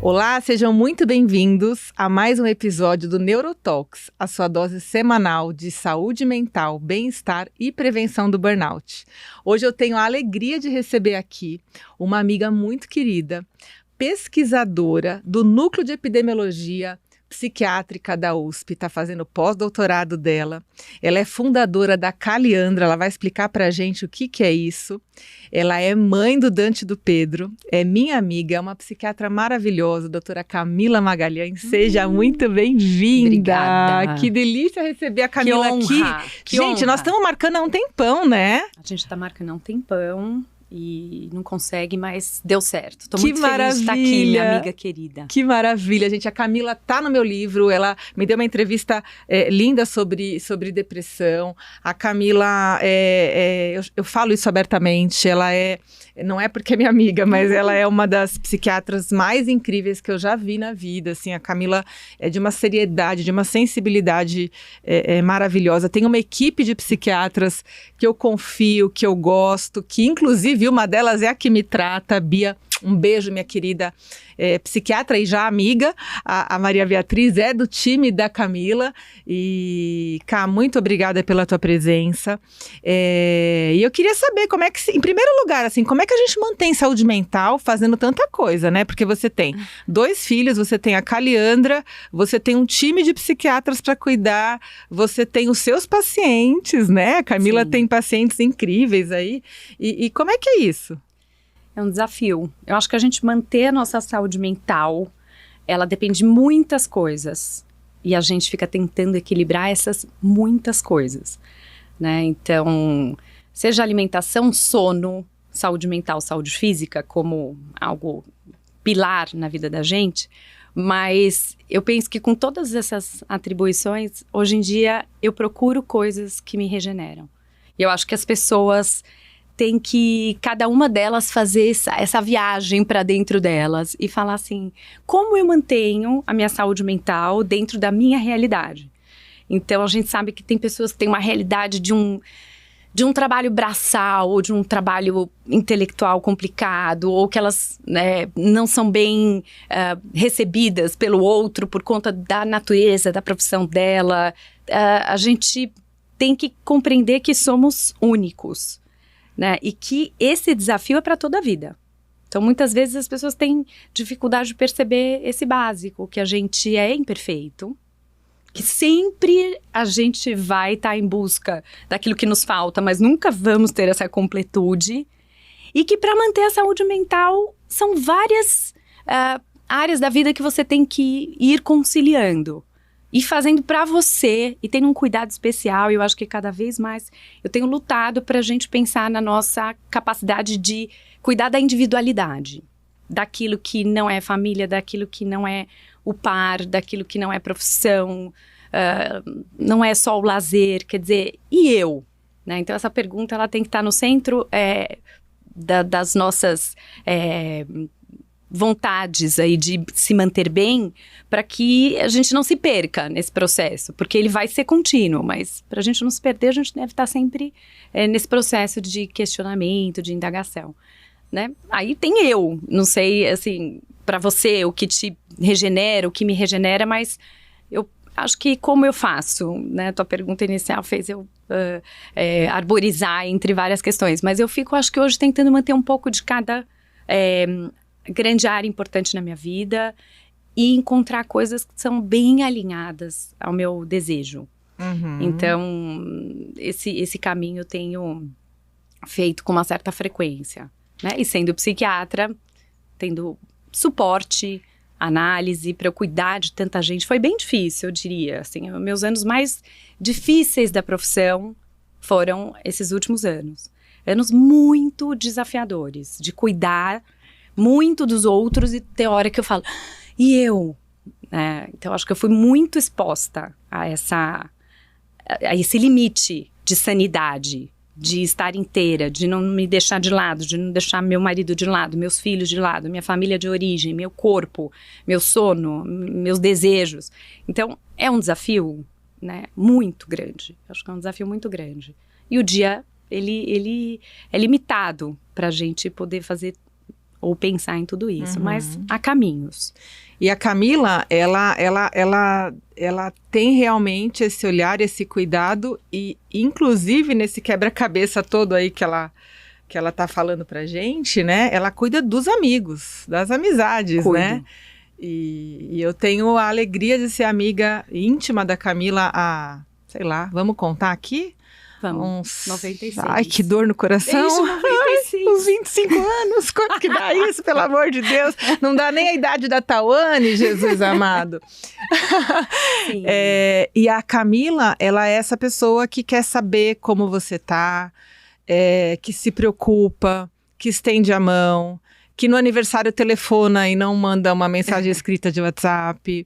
Olá, sejam muito bem-vindos a mais um episódio do Neurotalks, a sua dose semanal de saúde mental, bem-estar e prevenção do burnout. Hoje eu tenho a alegria de receber aqui uma amiga muito querida, pesquisadora do Núcleo de Epidemiologia Psiquiátrica da USP, está fazendo pós-doutorado dela. Ela é fundadora da Caliandra, ela vai explicar para a gente o que é isso. Ela é mãe do Dante e do Pedro, é minha amiga, é uma psiquiatra maravilhosa, doutora Camila Magalhães. Seja muito bem-vinda. Obrigada. Que delícia receber a Camila aqui. Gente, nós estamos marcando há um tempão, né? A gente está marcando há um tempão. E não consegue, mas deu certo. Tô que muito feliz de estar aqui, minha amiga querida. Que maravilha, gente. A Camila tá no meu livro, ela me deu uma entrevista linda sobre depressão. A Camila, eu falo isso abertamente, ela não é porque é minha amiga, mas ela é uma das psiquiatras mais incríveis que eu já vi na vida. Assim, a Camila é de uma seriedade, de uma sensibilidade maravilhosa. Tem uma equipe de psiquiatras que eu confio, que eu gosto, que inclusive uma delas é a que me trata, a Bia. Um beijo, minha querida psiquiatra e já amiga. A Maria Beatriz é do time da Camila. E, Cá, muito obrigada pela tua presença. E eu queria saber como é que, em primeiro lugar, assim, como é que a gente mantém saúde mental fazendo tanta coisa, né? Porque você tem 2 filhos, você tem a Caliandra, você tem um time de psiquiatras para cuidar, você tem os seus pacientes, né? A Camila tem pacientes incríveis aí. E como é que é isso? É um desafio. Eu acho que a gente manter a nossa saúde mental, ela depende de muitas coisas. E a gente fica tentando equilibrar essas muitas coisas, né? Então, seja alimentação, sono, saúde mental, saúde física, como algo pilar na vida da gente. Mas eu penso que com todas essas atribuições, hoje em dia, eu procuro coisas que me regeneram. E eu acho que as pessoas tem que, cada uma delas, fazer essa viagem para dentro delas e falar assim, como eu mantenho a minha saúde mental dentro da minha realidade? Então, a gente sabe que tem pessoas que têm uma realidade de um trabalho braçal, ou de um trabalho intelectual complicado, ou que elas, né, não são bem recebidas pelo outro por conta da natureza, da profissão dela. A gente tem que compreender que somos únicos. Né? E que esse desafio é para toda a vida. Então, muitas vezes as pessoas têm dificuldade de perceber esse básico, que a gente é imperfeito, que sempre a gente vai estar em busca daquilo que nos falta, mas nunca vamos ter essa completude, e que para manter a saúde mental são várias áreas da vida que você tem que ir conciliando. E fazendo para você, e tendo um cuidado especial, eu acho que cada vez mais eu tenho lutado para a gente pensar na nossa capacidade de cuidar da individualidade, daquilo que não é família, daquilo que não é o par, daquilo que não é profissão, não é só o lazer, quer dizer, e eu? Né? Então essa pergunta ela tem que estar no centro das nossas vontades aí de se manter bem, para que a gente não se perca nesse processo, porque ele vai ser contínuo, mas para a gente não se perder, a gente deve estar sempre nesse processo de questionamento, de indagação, né? Aí tem eu, não sei, assim, para você, o que te regenera, o que me regenera, mas eu acho que como eu faço, né? Tua pergunta inicial fez eu arborizar entre várias questões, mas eu fico, acho que hoje, tentando manter um pouco de cada grande área importante na minha vida e encontrar coisas que são bem alinhadas ao meu desejo. Uhum. Então, esse caminho eu tenho feito com uma certa frequência, né? E sendo psiquiatra, tendo suporte, análise, para eu cuidar de tanta gente, foi bem difícil, eu diria. Assim, meus anos mais difíceis da profissão foram esses últimos anos. Anos muito desafiadores, de cuidar muito dos outros, e tem hora que eu falo, e eu? Então, acho que eu fui muito exposta a esse limite de sanidade, de estar inteira, de não me deixar de lado, de não deixar meu marido de lado, meus filhos de lado, minha família de origem, meu corpo, meu sono, meus desejos. Então, é um desafio, né, muito grande. Acho que é um desafio muito grande. E o dia, ele é limitado para a gente poder fazer ou pensar em tudo isso, mas há caminhos. E a Camila, ela tem realmente esse olhar, esse cuidado e, inclusive, nesse quebra-cabeça todo aí que ela tá falando pra gente, né? Ela cuida dos amigos, das amizades, né? E eu tenho a alegria de ser amiga íntima da Camila há, sei lá, vamos contar aqui? Vamos, 96. Ai, que dor no coração. Desde 96. Uns 25 anos, quanto que dá isso, pelo amor de Deus? Não dá nem a idade da Tawane, Jesus amado. Sim. E a Camila, ela é essa pessoa que quer saber como você tá, que se preocupa, que estende a mão, que no aniversário telefona e não manda uma mensagem escrita de WhatsApp,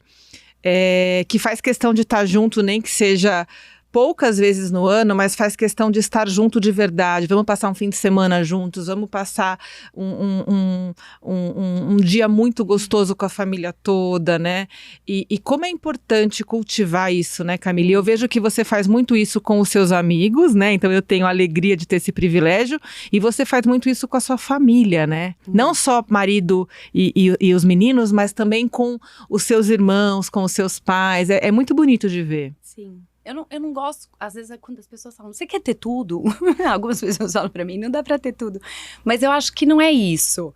que faz questão de estar junto, nem que seja poucas vezes no ano, mas faz questão de estar junto de verdade. Vamos passar um fim de semana juntos, vamos passar um dia muito gostoso com a família toda, né? E como é importante cultivar isso, né, Camila? E eu vejo que você faz muito isso com os seus amigos, né? Então eu tenho a alegria de ter esse privilégio. E você faz muito isso com a sua família, né? Não só marido e os meninos, mas também com os seus irmãos, com os seus pais. É muito bonito de ver. Sim. Eu não gosto, às vezes, quando as pessoas falam, você quer ter tudo? Algumas pessoas falam pra mim, não dá pra ter tudo. Mas eu acho que não é isso.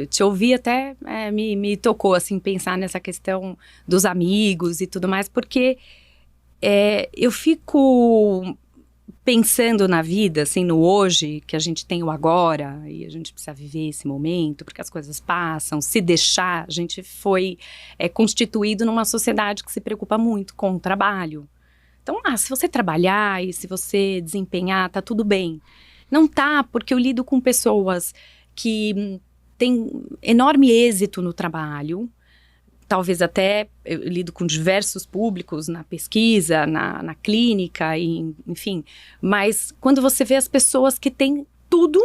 Te ouvir até me tocou, assim, pensar nessa questão dos amigos e tudo mais, porque eu fico pensando na vida, assim, no hoje, que a gente tem o agora, e a gente precisa viver esse momento, porque as coisas passam, se deixar, a gente foi constituído numa sociedade que se preocupa muito com o trabalho. Então, se você trabalhar e se você desempenhar, tá tudo bem. Não tá, porque eu lido com pessoas que têm enorme êxito no trabalho, talvez até eu lido com diversos públicos na pesquisa, na clínica, enfim. Mas quando você vê as pessoas que têm tudo,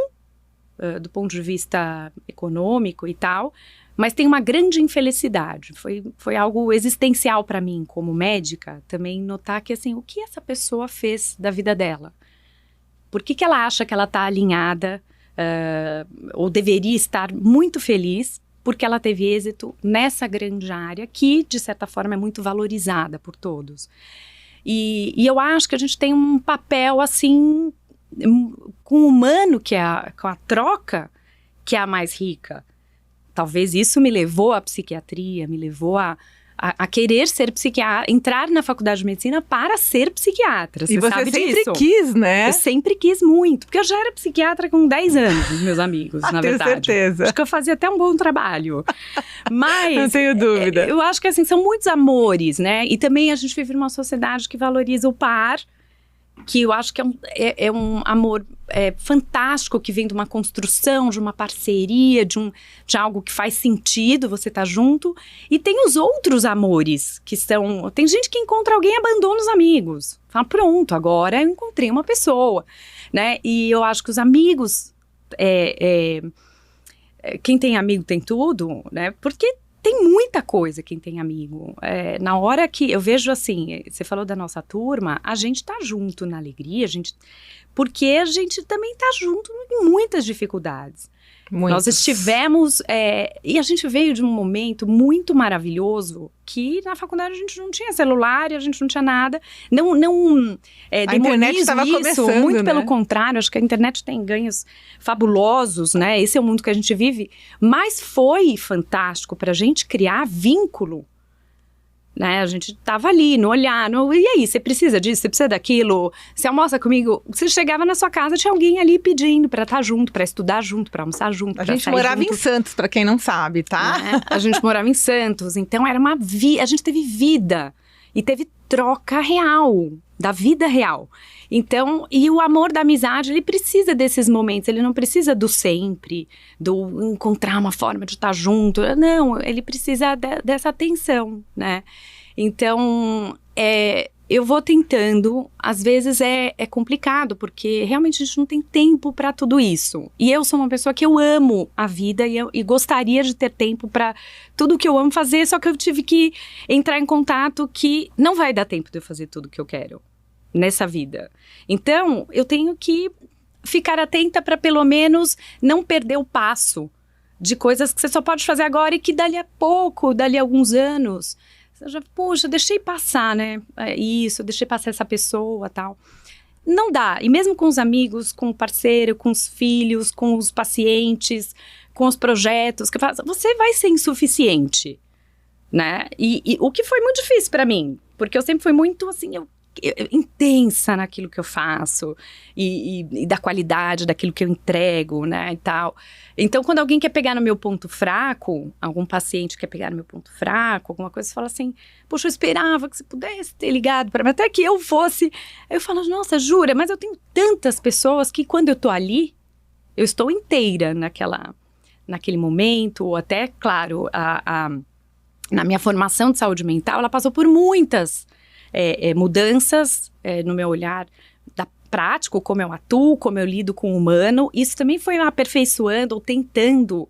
do ponto de vista econômico e tal, mas tem uma grande infelicidade. Foi algo existencial para mim, como médica, também notar que, assim, o que essa pessoa fez da vida dela? Por que ela acha que ela está alinhada, ou deveria estar muito feliz, porque ela teve êxito nessa grande área que, de certa forma, é muito valorizada por todos. E eu acho que a gente tem um papel, assim, com o humano, com a troca, que é a mais rica. Talvez isso me levou à psiquiatria, me levou a querer ser psiquiatra, entrar na faculdade de medicina para ser psiquiatra. Você sabe sempre disso? quis, né? Eu sempre quis muito, porque eu já era psiquiatra com 10 anos, meus amigos, na verdade. Tenho certeza. Acho que eu fazia até um bom trabalho. Mas não tenho dúvida. Eu acho que, assim, são muitos amores, né? E também a gente vive numa sociedade que valoriza o par, que eu acho que é um amor fantástico, que vem de uma construção, de uma parceria, de algo que faz sentido você estar junto. E tem os outros amores, que são... Tem gente que encontra alguém e abandona os amigos. Fala, pronto, agora eu encontrei uma pessoa, né? E eu acho que os amigos... quem tem amigo tem tudo, né? Porque... Tem muita coisa quem tem amigo. Na hora que eu vejo, assim, você falou da nossa turma, a gente tá junto na alegria, porque a gente também tá junto em muitas dificuldades. Nós estivemos, e a gente veio de um momento muito maravilhoso, que na faculdade a gente não tinha celular, e a gente não tinha nada. A internet estava começando, muito, né? pelo contrário, acho que a internet tem ganhos fabulosos, né? Esse é o mundo que a gente vive. Mas foi fantástico para a gente criar vínculo. Né? A gente tava ali, no olhar, e aí, você precisa disso, você precisa daquilo, você almoça comigo? Você chegava na sua casa, tinha alguém ali pedindo pra estar junto, pra estudar junto, pra almoçar junto, A gente morava em Santos, pra quem não sabe, tá? Né? A gente morava em Santos, então era a gente teve vida, e teve troca real, da vida real. Então, e o amor da amizade, ele precisa desses momentos, ele não precisa do sempre, do encontrar uma forma de estar junto, não, ele precisa dessa atenção, né? Então, eu vou tentando, às vezes é complicado, porque realmente a gente não tem tempo para tudo isso. E eu sou uma pessoa que eu amo a vida e gostaria de ter tempo para tudo que eu amo fazer, só que eu tive que entrar em contato que não vai dar tempo de eu fazer tudo que eu quero nessa vida. Então, eu tenho que ficar atenta para pelo menos não perder o passo de coisas que você só pode fazer agora e que dali a pouco, dali a alguns anos, você já, poxa, deixei passar, né? Deixei passar essa pessoa, tal. Não dá. E mesmo com os amigos, com o parceiro, com os filhos, com os pacientes, com os projetos que faz, você vai ser insuficiente, né? E o que foi muito difícil para mim, porque eu sempre fui muito, assim, eu intensa naquilo que eu faço e da qualidade daquilo que eu entrego, né, e tal. Então, quando alguém quer pegar no meu ponto fraco, algum paciente quer pegar no meu ponto fraco, alguma coisa, você fala assim, poxa, eu esperava que você pudesse ter ligado para mim, até que eu fosse. Aí eu falo, nossa, jura, mas eu tenho tantas pessoas que quando eu tô ali, eu estou inteira naquele momento, ou até, claro, na minha formação de saúde mental, ela passou por muitas mudanças no meu olhar da prática, como eu atuo, como eu lido com o humano. Isso também foi me aperfeiçoando ou tentando,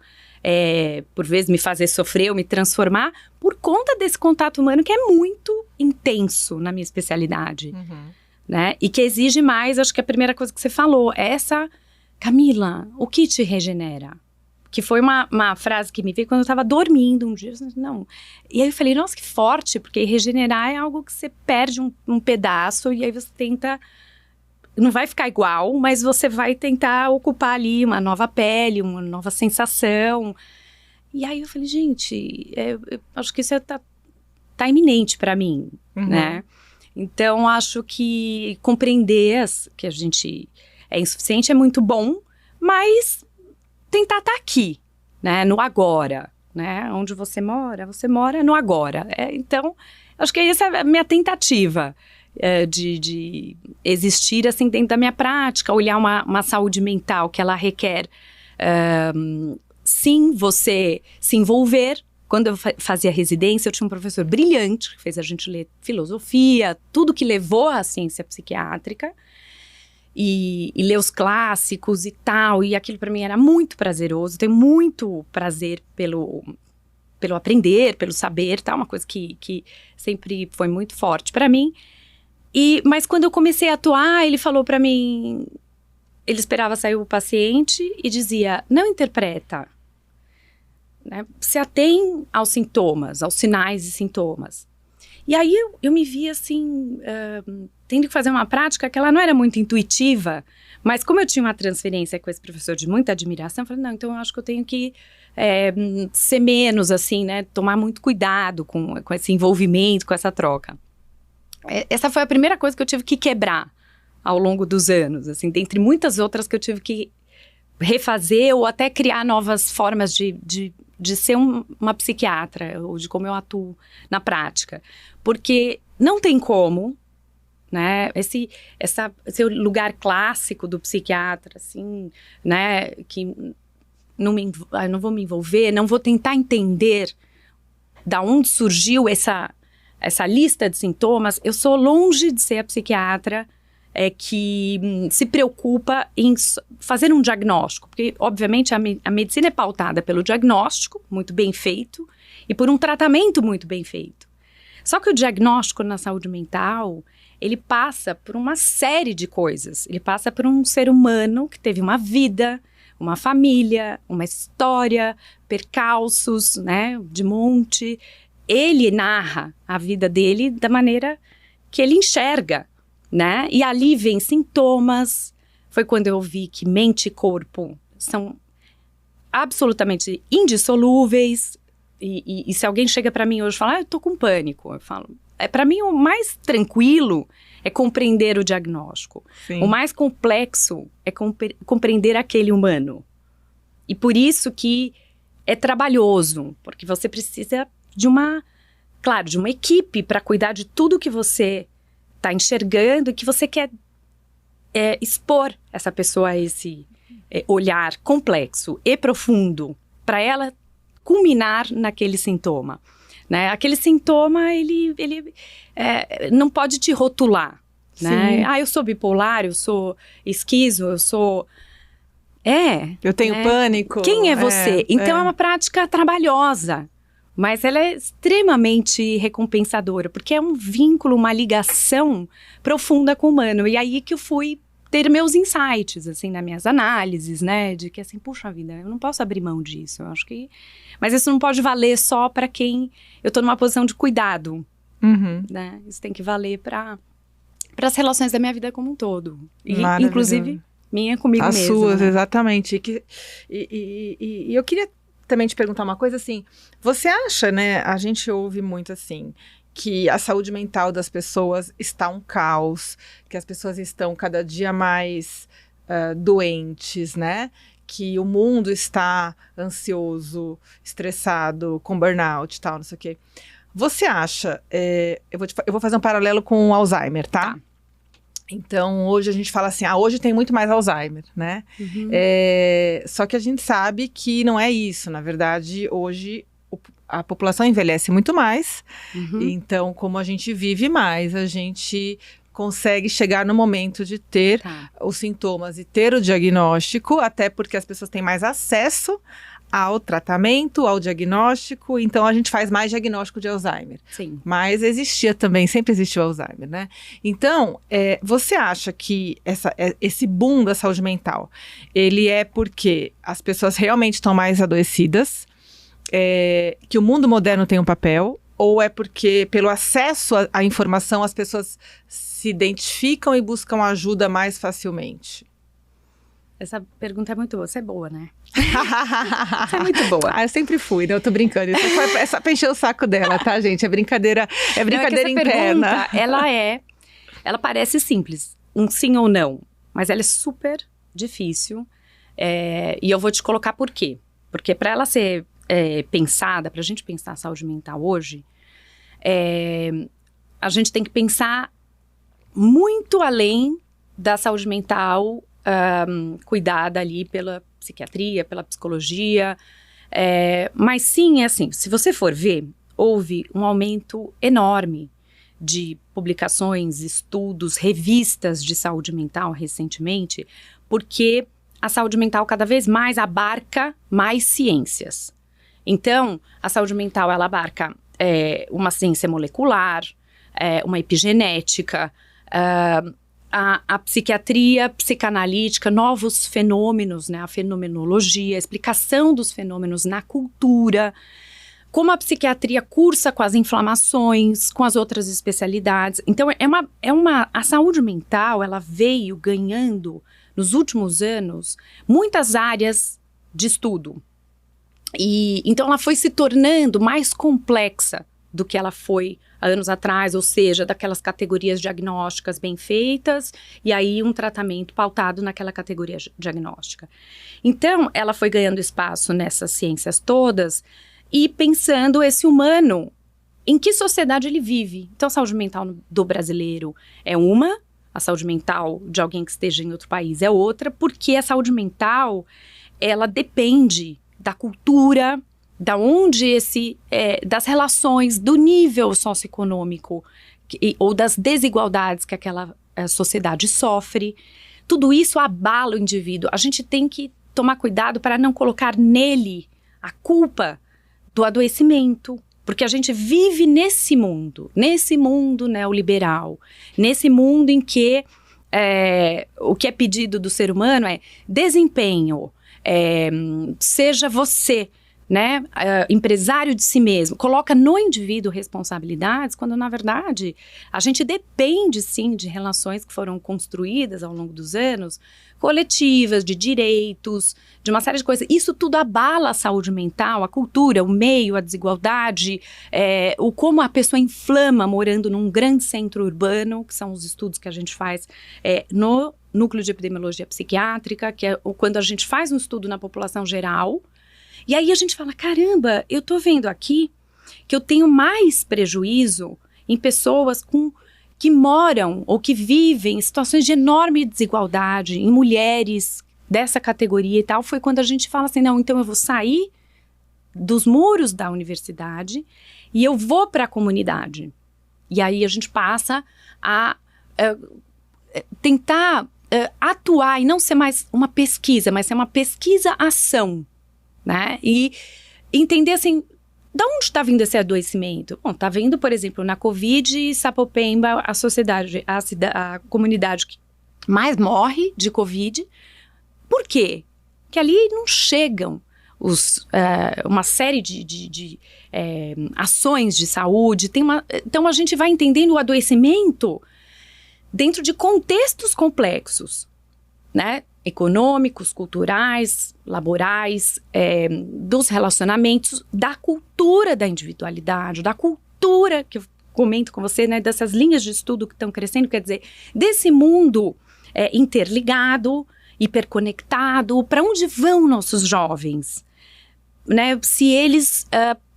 por vezes, me fazer sofrer ou me transformar por conta desse contato humano que é muito intenso na minha especialidade, né? E que exige mais, acho que a primeira coisa que você falou, Camila, o que te regenera? Que foi uma frase que me veio quando eu estava dormindo um dia. Não. E aí eu falei, nossa, que forte, porque regenerar é algo que você perde um pedaço e aí você tenta... Não vai ficar igual, mas você vai tentar ocupar ali uma nova pele, uma nova sensação. E aí eu falei, gente, eu acho que isso tá iminente para mim, né? Então, acho que compreender que a gente é insuficiente é muito bom, mas... tentar estar aqui, né, no agora, né, onde você mora no agora. Então, acho que essa é a minha tentativa de existir assim dentro da minha prática, olhar uma saúde mental que ela requer, sim, você se envolver. Quando eu fazia residência, eu tinha um professor brilhante que fez a gente ler filosofia, tudo que levou à ciência psiquiátrica, e ler os clássicos e tal, e aquilo para mim era muito prazeroso. Tenho muito prazer pelo aprender, pelo saber, tal, uma coisa que sempre foi muito forte para mim. Mas quando eu comecei a atuar, ele falou para mim, ele esperava sair o paciente e dizia, não interpreta, né? Se atém aos sintomas, aos sinais e sintomas. E aí eu me vi assim, tendo que fazer uma prática que ela não era muito intuitiva, mas como eu tinha uma transferência com esse professor de muita admiração, eu falei, não, então eu acho que eu tenho que ser menos assim, né, tomar muito cuidado com esse envolvimento, com essa troca. Essa foi a primeira coisa que eu tive que quebrar ao longo dos anos, assim, dentre muitas outras que eu tive que refazer ou até criar novas formas de ser uma psiquiatra, ou de como eu atuo na prática. Porque não tem como, né, esse lugar clássico do psiquiatra, assim, né, que não vou me envolver, não vou tentar entender da onde surgiu essa lista de sintomas. Eu sou longe de ser a psiquiatra que se preocupa em fazer um diagnóstico, porque, obviamente, a medicina é pautada pelo diagnóstico, muito bem feito, e por um tratamento muito bem feito. Só que o diagnóstico na saúde mental, ele passa por uma série de coisas. Ele passa por um ser humano que teve uma vida, uma família, uma história, percalços, né, de monte. Ele narra a vida dele da maneira que ele enxerga, né? E ali vem sintomas. Foi quando eu vi que mente e corpo são absolutamente indissolúveis. E se alguém chega para mim hoje e fala, eu tô com pânico, eu falo, para mim o mais tranquilo é compreender o diagnóstico. Sim. O mais complexo é compreender aquele humano. E por isso que é trabalhoso, porque você precisa de uma equipe para cuidar de tudo que você está enxergando e que você quer expor essa pessoa a esse olhar complexo e profundo para ela culminar naquele sintoma, né? Aquele sintoma, ele não pode te rotular, né? Sim. Eu sou bipolar, eu sou esquizo, eu sou... eu tenho pânico. Quem é você? Então é uma prática trabalhosa, mas ela é extremamente recompensadora, porque é um vínculo, uma ligação profunda com o humano. E aí que eu fui ter meus insights, assim, nas minhas análises, né? De que, assim, puxa vida, eu não posso abrir mão disso. Eu acho que... Mas isso não pode valer só para quem eu tô numa posição de cuidado, né? Isso tem que valer para as relações da minha vida como um todo. E, inclusive, minha comigo mesma. As suas, né? Exatamente. E eu queria também te perguntar uma coisa, assim, você acha, né, a gente ouve muito, assim, que a saúde mental das pessoas está um caos, que as pessoas estão cada dia mais doentes, né, que o mundo está ansioso, estressado, com burnout e tal, não sei o quê. Você acha, eu vou fazer um paralelo com o Alzheimer, tá? Então, hoje a gente fala assim, hoje tem muito mais Alzheimer, né? Só que a gente sabe que não é isso. Na verdade, hoje a população envelhece muito mais. Então, como a gente vive mais, a gente consegue chegar no momento de ter os sintomas e ter o diagnóstico, até porque as pessoas têm mais acesso ao tratamento, ao diagnóstico, então a gente faz mais diagnóstico de Alzheimer. Sim. Mas existia também, sempre existiu Alzheimer, né? Então, você acha que esse boom da saúde mental, ele é porque as pessoas realmente estão mais adoecidas, que o mundo moderno tem um papel, ou é porque pelo acesso à informação as pessoas se identificam e buscam ajuda mais facilmente? Essa pergunta é muito boa. Você é boa, né? Você é muito boa. Eu sempre fui, né? Eu tô brincando. Isso é só pra encher o saco dela, tá, gente? É brincadeira interna. Pergunta, ela parece simples. Um sim ou não. Mas ela é super difícil. E eu vou te colocar por quê. Porque para ela ser pensada, pra gente pensar a saúde mental hoje, a gente tem que pensar muito além da saúde mental cuidada ali pela psiquiatria, pela psicologia. Mas sim, assim, se você for ver, houve um aumento enorme de publicações, estudos, revistas de saúde mental recentemente, porque a saúde mental cada vez mais abarca mais ciências. Então, a saúde mental, ela abarca uma ciência molecular, uma epigenética, a psiquiatria psicanalítica, novos fenômenos, né, a fenomenologia, a explicação dos fenômenos na cultura, como a psiquiatria cursa com as inflamações, com as outras especialidades. Então, a saúde mental, ela veio ganhando, nos últimos anos, muitas áreas de estudo. E então, ela foi se tornando mais complexa do que ela foi há anos atrás, ou seja, daquelas categorias diagnósticas bem feitas, e aí um tratamento pautado naquela categoria diagnóstica. Então, ela foi ganhando espaço nessas ciências todas, e pensando esse humano, em que sociedade ele vive. Então, a saúde mental do brasileiro é uma, a saúde mental de alguém que esteja em outro país é outra, porque a saúde mental, ela depende da cultura, da onde das relações, do nível socioeconômico ou das desigualdades que aquela sociedade sofre. Tudo isso abala o indivíduo. A gente tem que tomar cuidado para não colocar nele a culpa do adoecimento, porque a gente vive nesse mundo neoliberal, nesse mundo em que o que é pedido do ser humano é desempenho, seja você, né, empresário de si mesmo, coloca no indivíduo responsabilidades, quando na verdade a gente depende sim de relações que foram construídas ao longo dos anos, coletivas, de direitos, de uma série de coisas. Isso tudo abala a saúde mental, a cultura, o meio, a desigualdade, como a pessoa inflama morando num grande centro urbano, que são os estudos que a gente faz no Núcleo de Epidemiologia Psiquiátrica, que é quando a gente faz um estudo na população geral. E aí a gente fala, caramba, eu tô vendo aqui que eu tenho mais prejuízo em pessoas que moram ou que vivem em situações de enorme desigualdade, em mulheres dessa categoria e tal. Foi quando a gente fala assim, não, então eu vou sair dos muros da universidade e eu vou para a comunidade. E aí a gente passa a tentar atuar e não ser mais uma pesquisa, mas ser uma pesquisa-ação. Né? E entender assim, de onde está vindo esse adoecimento? Bom, está vindo, por exemplo, na Covid e Sapopemba, a sociedade, a comunidade mas morre de Covid. Por quê? Porque ali não chegam uma série de ações de saúde. Então a gente vai entendendo o adoecimento dentro de contextos complexos, né? Econômicos, culturais, laborais, dos relacionamentos, da cultura da individualidade, da cultura que eu comento com você, né? Dessas linhas de estudo que estão crescendo, quer dizer, desse mundo interligado, hiperconectado. Para onde vão nossos jovens? Né? Se eles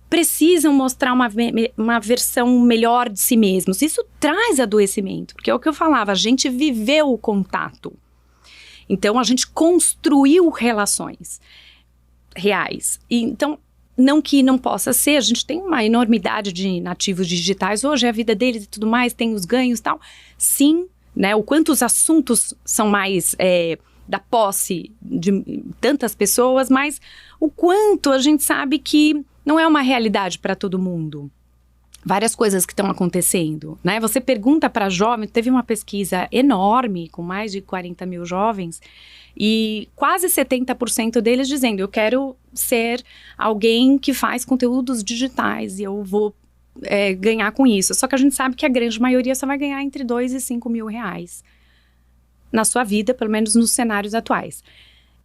precisam mostrar uma versão melhor de si mesmos, isso traz adoecimento, porque é o que eu falava, a gente viveu o contato. Então, a gente construiu relações reais. Então, não que não possa ser, a gente tem uma enormidade de nativos digitais, hoje é a vida deles e tudo mais, tem os ganhos e tal. Sim, né, o quanto os assuntos são mais da posse de tantas pessoas, mas o quanto a gente sabe que não é uma realidade para todo mundo. Várias coisas que estão acontecendo, né? Você pergunta para jovens, teve uma pesquisa enorme com mais de 40 mil jovens e quase 70% deles dizendo, eu quero ser alguém que faz conteúdos digitais e eu vou ganhar com isso. Só que a gente sabe que a grande maioria só vai ganhar entre 2 e 5 mil reais na sua vida, pelo menos nos cenários atuais.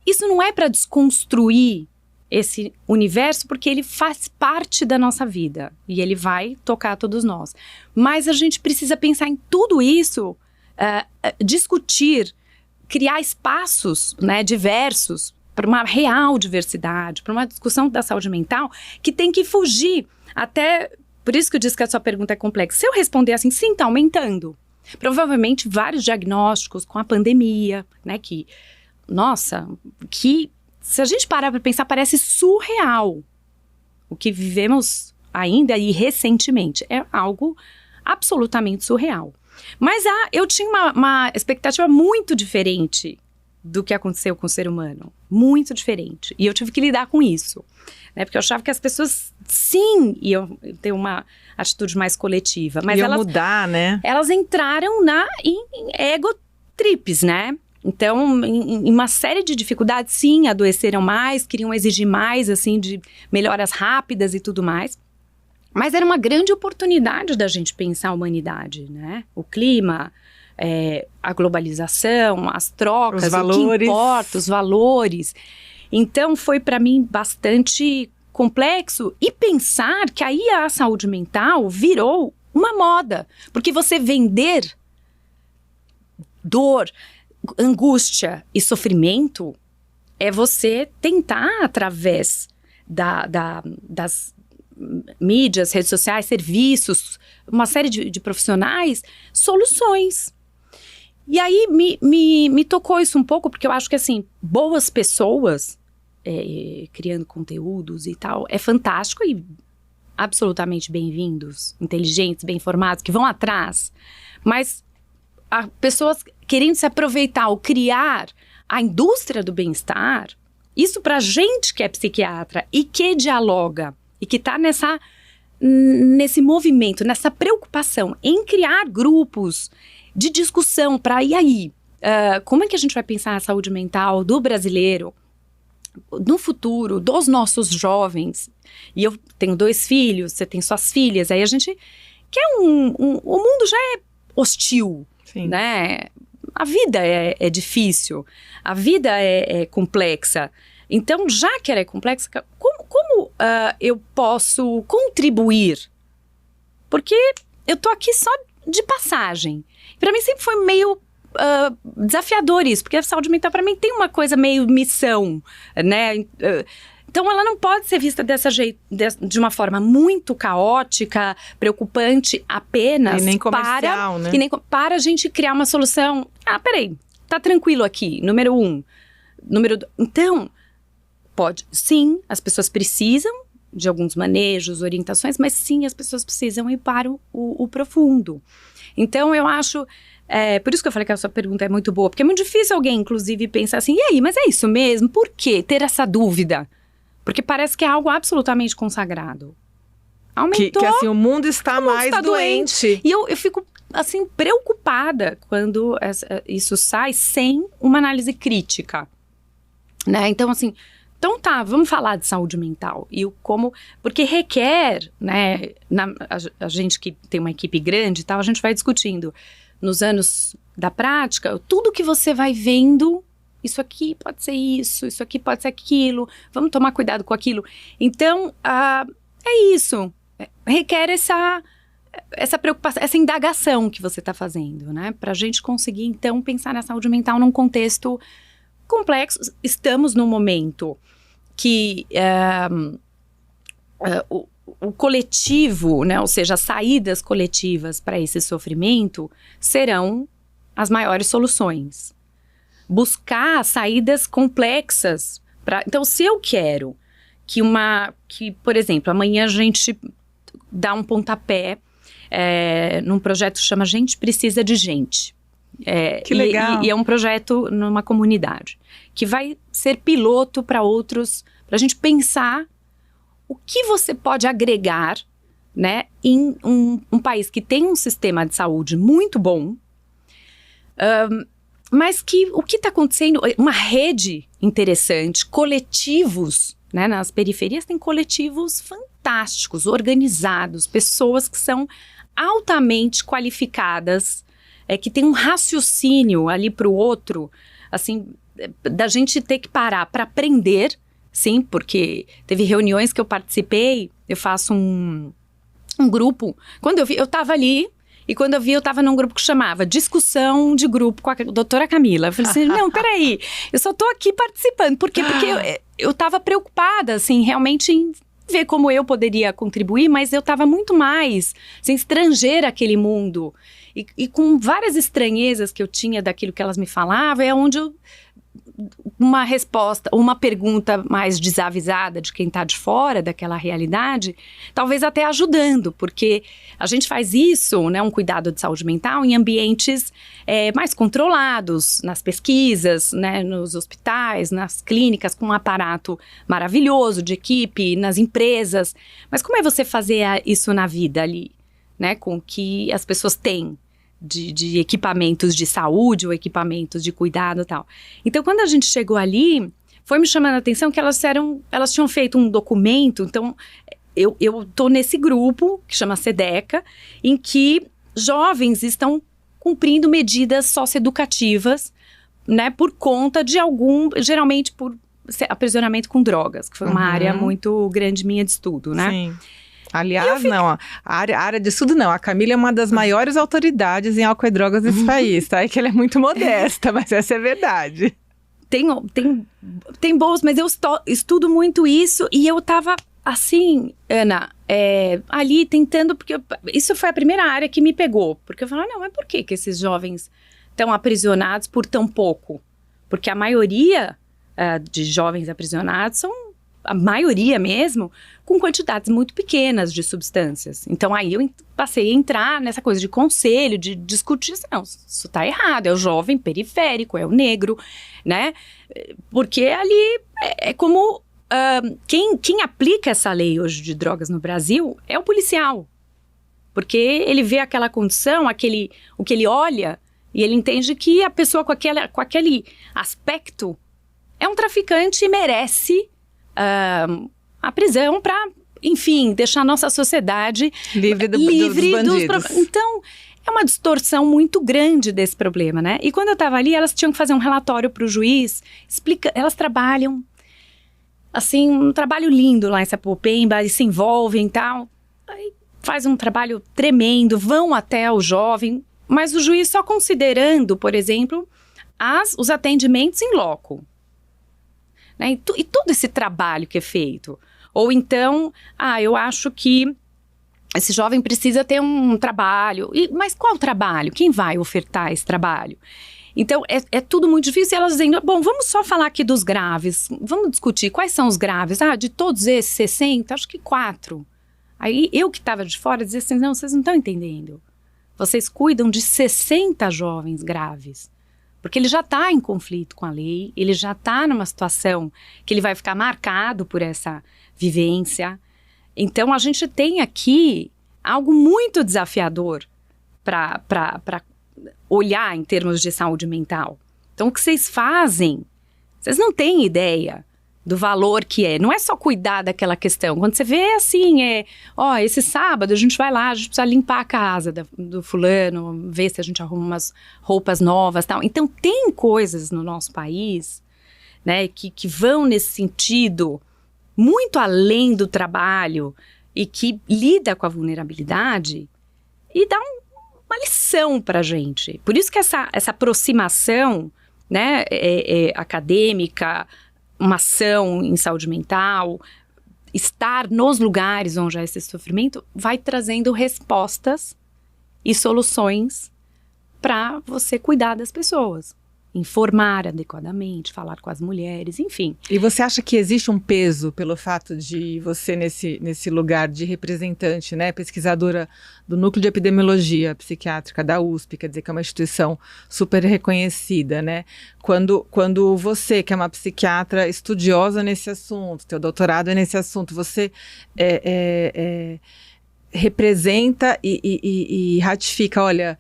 Isso não é para desconstruir esse universo, porque ele faz parte da nossa vida e ele vai tocar todos nós. Mas a gente precisa pensar em tudo isso, discutir, criar espaços, né, diversos para uma real diversidade, para uma discussão da saúde mental que tem que fugir. Até, por isso que eu disse que a sua pergunta é complexa. Se eu responder assim, sim, está aumentando. Provavelmente vários diagnósticos com a pandemia, né, que se a gente parar para pensar, parece surreal o que vivemos ainda e recentemente. É algo absolutamente surreal. Mas eu tinha uma expectativa muito diferente do que aconteceu com o ser humano. Muito diferente. E eu tive que lidar com isso. Né? Porque eu achava que as pessoas, sim, iam ter uma atitude mais coletiva. Mas iam mudar, né? Elas entraram em ego trips, né? Então, em uma série de dificuldades, sim, adoeceram mais, queriam exigir mais, assim, de melhoras rápidas e tudo mais. Mas era uma grande oportunidade da gente pensar a humanidade, né? O clima, a globalização, as trocas, os valores. O que importa, os valores. Então, foi para mim bastante complexo. E pensar que aí a saúde mental virou uma moda. Porque você vender dor, angústia e sofrimento é você tentar, através das mídias, redes sociais, serviços, uma série de profissionais, soluções. E aí me tocou isso um pouco, porque eu acho que, assim, boas pessoas criando conteúdos e tal, é fantástico e absolutamente bem-vindos, inteligentes, bem informados, que vão atrás, mas pessoas querendo se aproveitar ou criar a indústria do bem-estar, isso pra gente que é psiquiatra e que dialoga e que tá nesse movimento, nessa preocupação em criar grupos de discussão para, e aí, como é que a gente vai pensar a saúde mental do brasileiro no futuro, dos nossos jovens? E eu tenho 2 filhos, você tem suas filhas, aí a gente quer o mundo já é hostil. Sim. Né? A vida é difícil, a vida é complexa. Então, já que ela é complexa, como eu posso contribuir? Porque eu tô aqui só de passagem. Para mim sempre foi meio desafiador isso, porque a saúde mental para mim tem uma coisa meio missão, né? Então, ela não pode ser vista de uma forma muito caótica, preocupante, apenas e nem comercial, né? Para a gente criar uma solução. Peraí, tá tranquilo aqui, número 1. Número 2. Então, sim, as pessoas precisam de alguns manejos, orientações, mas sim, as pessoas precisam ir para o profundo. Então, eu acho... por isso que eu falei que a sua pergunta é muito boa, porque é muito difícil alguém, inclusive, pensar assim, e aí, mas é isso mesmo? Por quê ter essa dúvida? Porque parece que é algo absolutamente consagrado. Aumentou. Que assim, o mundo está mais doente. E eu fico assim, preocupada quando isso sai sem uma análise crítica, né? Então, assim, então tá, vamos falar de saúde mental. E porque requer, né, a gente que tem uma equipe grande e tal, a gente vai discutindo nos anos da prática, tudo que você vai vendo, isso aqui pode ser isso aqui pode ser aquilo, vamos tomar cuidado com aquilo. Então, é isso, requer essa preocupação, essa indagação que você está fazendo, né? Para a gente conseguir, então, pensar na saúde mental num contexto complexo. Estamos num momento que o coletivo, né, ou seja, as saídas coletivas para esse sofrimento serão as maiores soluções. Buscar saídas complexas. Então, se eu quero que, por exemplo, amanhã a gente dá um pontapé num projeto que chama Gente Precisa de Gente. Que legal. E é um projeto numa comunidade que vai ser piloto para outros, para a gente pensar o que você pode agregar, né, em um país que tem um sistema de saúde muito bom, mas o que está acontecendo, uma rede interessante, coletivos, né, nas periferias tem coletivos fantásticos, organizados, pessoas que são altamente qualificadas, que tem um raciocínio ali para o outro, assim, da gente ter que parar para aprender, sim, porque teve reuniões que eu participei, eu faço um grupo, quando eu vi, eu estava ali, e quando eu vi, eu estava num grupo que chamava Discussão de Grupo com a doutora Camila. Eu falei assim, não, peraí, eu só estou aqui participando. Por quê? Porque eu estava preocupada, assim, realmente em ver como eu poderia contribuir, mas eu estava muito mais, assim, estrangeira àquele mundo. E com várias estranhezas que eu tinha daquilo que elas me falavam, é onde uma resposta, uma pergunta mais desavisada de quem está de fora daquela realidade, talvez até ajudando, porque a gente faz isso, né, um cuidado de saúde mental em ambientes mais controlados, nas pesquisas, né, nos hospitais, nas clínicas, com um aparato maravilhoso de equipe, nas empresas. Mas como é você fazer isso na vida ali, né, com o que as pessoas têm? De equipamentos de saúde ou equipamentos de cuidado e tal. Então, quando a gente chegou ali, foi me chamando a atenção que elas tinham feito um documento. Então, eu estou nesse grupo, que chama SEDECA, em que jovens estão cumprindo medidas socioeducativas, né, por conta de geralmente por aprisionamento com drogas, que foi uma área muito grande minha de estudo, né? Sim. Aliás, não, a área de estudo não. A Camila é uma das maiores autoridades em álcool e drogas desse país, tá? É que ela é muito modesta, mas essa é verdade. Tem boas, mas eu estudo muito isso e eu tava assim, Ana, ali tentando, porque isso foi a primeira área que me pegou. Porque eu falava, não, mas por que esses jovens estão aprisionados por tão pouco? Porque a maioria de jovens aprisionados são, a maioria mesmo, com quantidades muito pequenas de substâncias. Então, aí eu passei a entrar nessa coisa de conselho, de discutir, não, isso tá errado, é o jovem periférico, é o negro, né? Porque ali é como quem aplica essa lei hoje de drogas no Brasil é o policial. Porque ele vê aquela condição, o que ele olha, e ele entende que a pessoa com aquele aspecto é um traficante e merece a prisão para, enfim, deixar a nossa sociedade livre dos bandidos. Então, é uma distorção muito grande desse problema, né? E quando eu estava ali, elas tinham que fazer um relatório para o juiz, elas trabalham, assim, um trabalho lindo lá em Sapopemba, e se envolvem e tal, aí faz um trabalho tremendo, vão até o jovem, mas o juiz só considerando, por exemplo, os atendimentos em loco. Né? E todo esse trabalho que é feito. Ou então, eu acho que esse jovem precisa ter um trabalho. Mas qual trabalho? Quem vai ofertar esse trabalho? Então, é tudo muito difícil. E elas dizendo, bom, vamos só falar aqui dos graves. Vamos discutir quais são os graves. De todos esses 60, acho que 4. Aí, eu que estava de fora, dizia assim, não, vocês não estão entendendo. Vocês cuidam de 60 jovens graves. Porque ele já está em conflito com a lei, ele já está numa situação que ele vai ficar marcado por essa vivência. Então, a gente tem aqui algo muito desafiador para olhar em termos de saúde mental. Então, o que vocês fazem, vocês não têm ideia do valor que é. Não é só cuidar daquela questão. Quando você vê assim, esse sábado a gente vai lá, a gente precisa limpar a casa do fulano, ver se a gente arruma umas roupas novas e tal. Então, tem coisas no nosso país, né, que vão nesse sentido muito além do trabalho e que lida com a vulnerabilidade e dá uma lição pra gente. Por isso que essa aproximação, né, acadêmica, uma ação em saúde mental, estar nos lugares onde há esse sofrimento, vai trazendo respostas e soluções para você cuidar das pessoas. Informar adequadamente, falar com as mulheres, enfim. E você acha que existe um peso pelo fato de você nesse lugar de representante, né, pesquisadora do Núcleo de Epidemiologia Psiquiátrica da USP, quer dizer que é uma instituição super reconhecida, né? Quando você, que é uma psiquiatra estudiosa nesse assunto, teu doutorado é nesse assunto, você representa e ratifica, olha,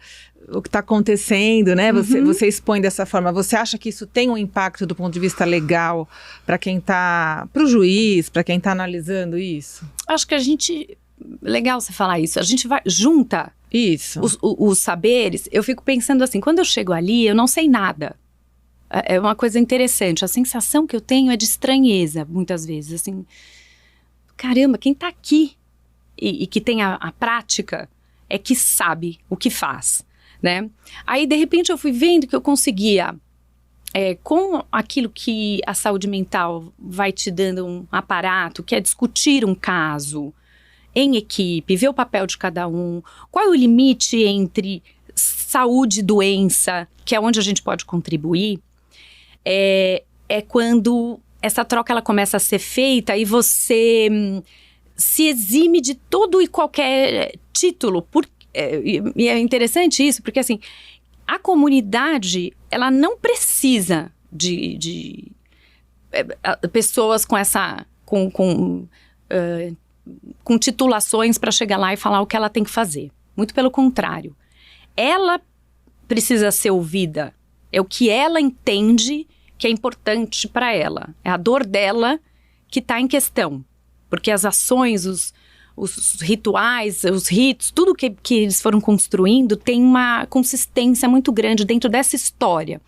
o que está acontecendo, né? Você expõe dessa forma. Você acha que isso tem um impacto do ponto de vista legal para quem está, para o juiz, para quem está analisando isso? Acho que legal você falar isso. A gente junta isso. Os saberes. Eu fico pensando assim, quando eu chego ali, eu não sei nada. É uma coisa interessante. A sensação que eu tenho é de estranheza, muitas vezes. Assim, caramba, quem está aqui e que tem a prática é que sabe o que faz. Né? Aí, de repente, eu fui vendo que eu conseguia, com aquilo que a saúde mental vai te dando um aparato, que é discutir um caso em equipe, ver o papel de cada um, qual é o limite entre saúde e doença, que é onde a gente pode contribuir, é quando essa troca ela começa a ser feita e você se exime de todo e qualquer título, e é interessante isso, porque assim, a comunidade, ela não precisa de pessoas com titulações para chegar lá e falar o que ela tem que fazer. Muito pelo contrário. Ela precisa ser ouvida. É o que ela entende que é importante para ela. É a dor dela que está em questão. Porque as ações, os rituais, os ritos, tudo que eles foram construindo tem uma consistência muito grande dentro dessa história.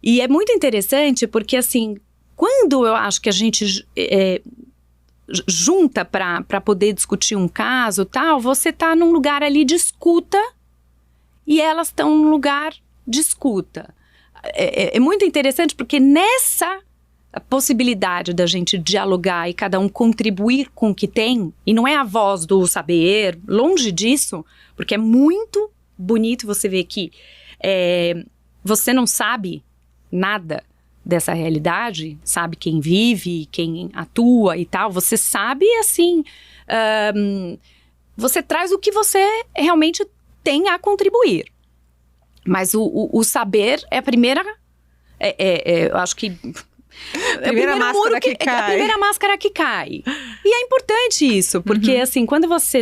E é muito interessante porque, assim, quando eu acho que a gente junta para poder discutir um caso, tal, você está num lugar ali de escuta e elas estão num lugar de escuta. É muito interessante porque nessa possibilidade da gente dialogar e cada um contribuir com o que tem, e não é a voz do saber, longe disso, porque é muito bonito você ver que você não sabe nada dessa realidade, sabe quem vive, quem atua e tal, você sabe assim, você traz o que você realmente tem a contribuir. Mas o saber é a primeira, eu acho que a primeira máscara que cai. A primeira máscara que cai. E é importante isso, porque assim, quando você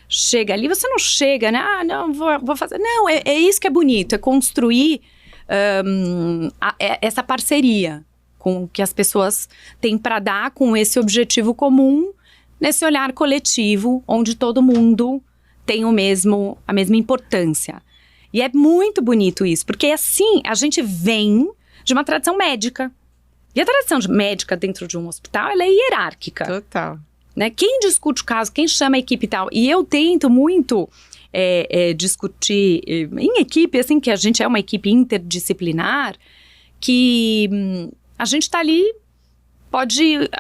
chega ali, você não chega, né? Ah, não, vou fazer. Não, é isso que é bonito, é construir essa parceria com o que as pessoas têm para dar com esse objetivo comum, nesse olhar coletivo, onde todo mundo tem a mesma importância. E é muito bonito isso, porque assim, a gente vem de uma tradição médica. E a tradição médica dentro de um hospital, ela é hierárquica. Total. Né? Quem discute o caso, quem chama a equipe e tal. E eu tento muito discutir em equipe, assim, que a gente é uma equipe interdisciplinar, que a gente está ali,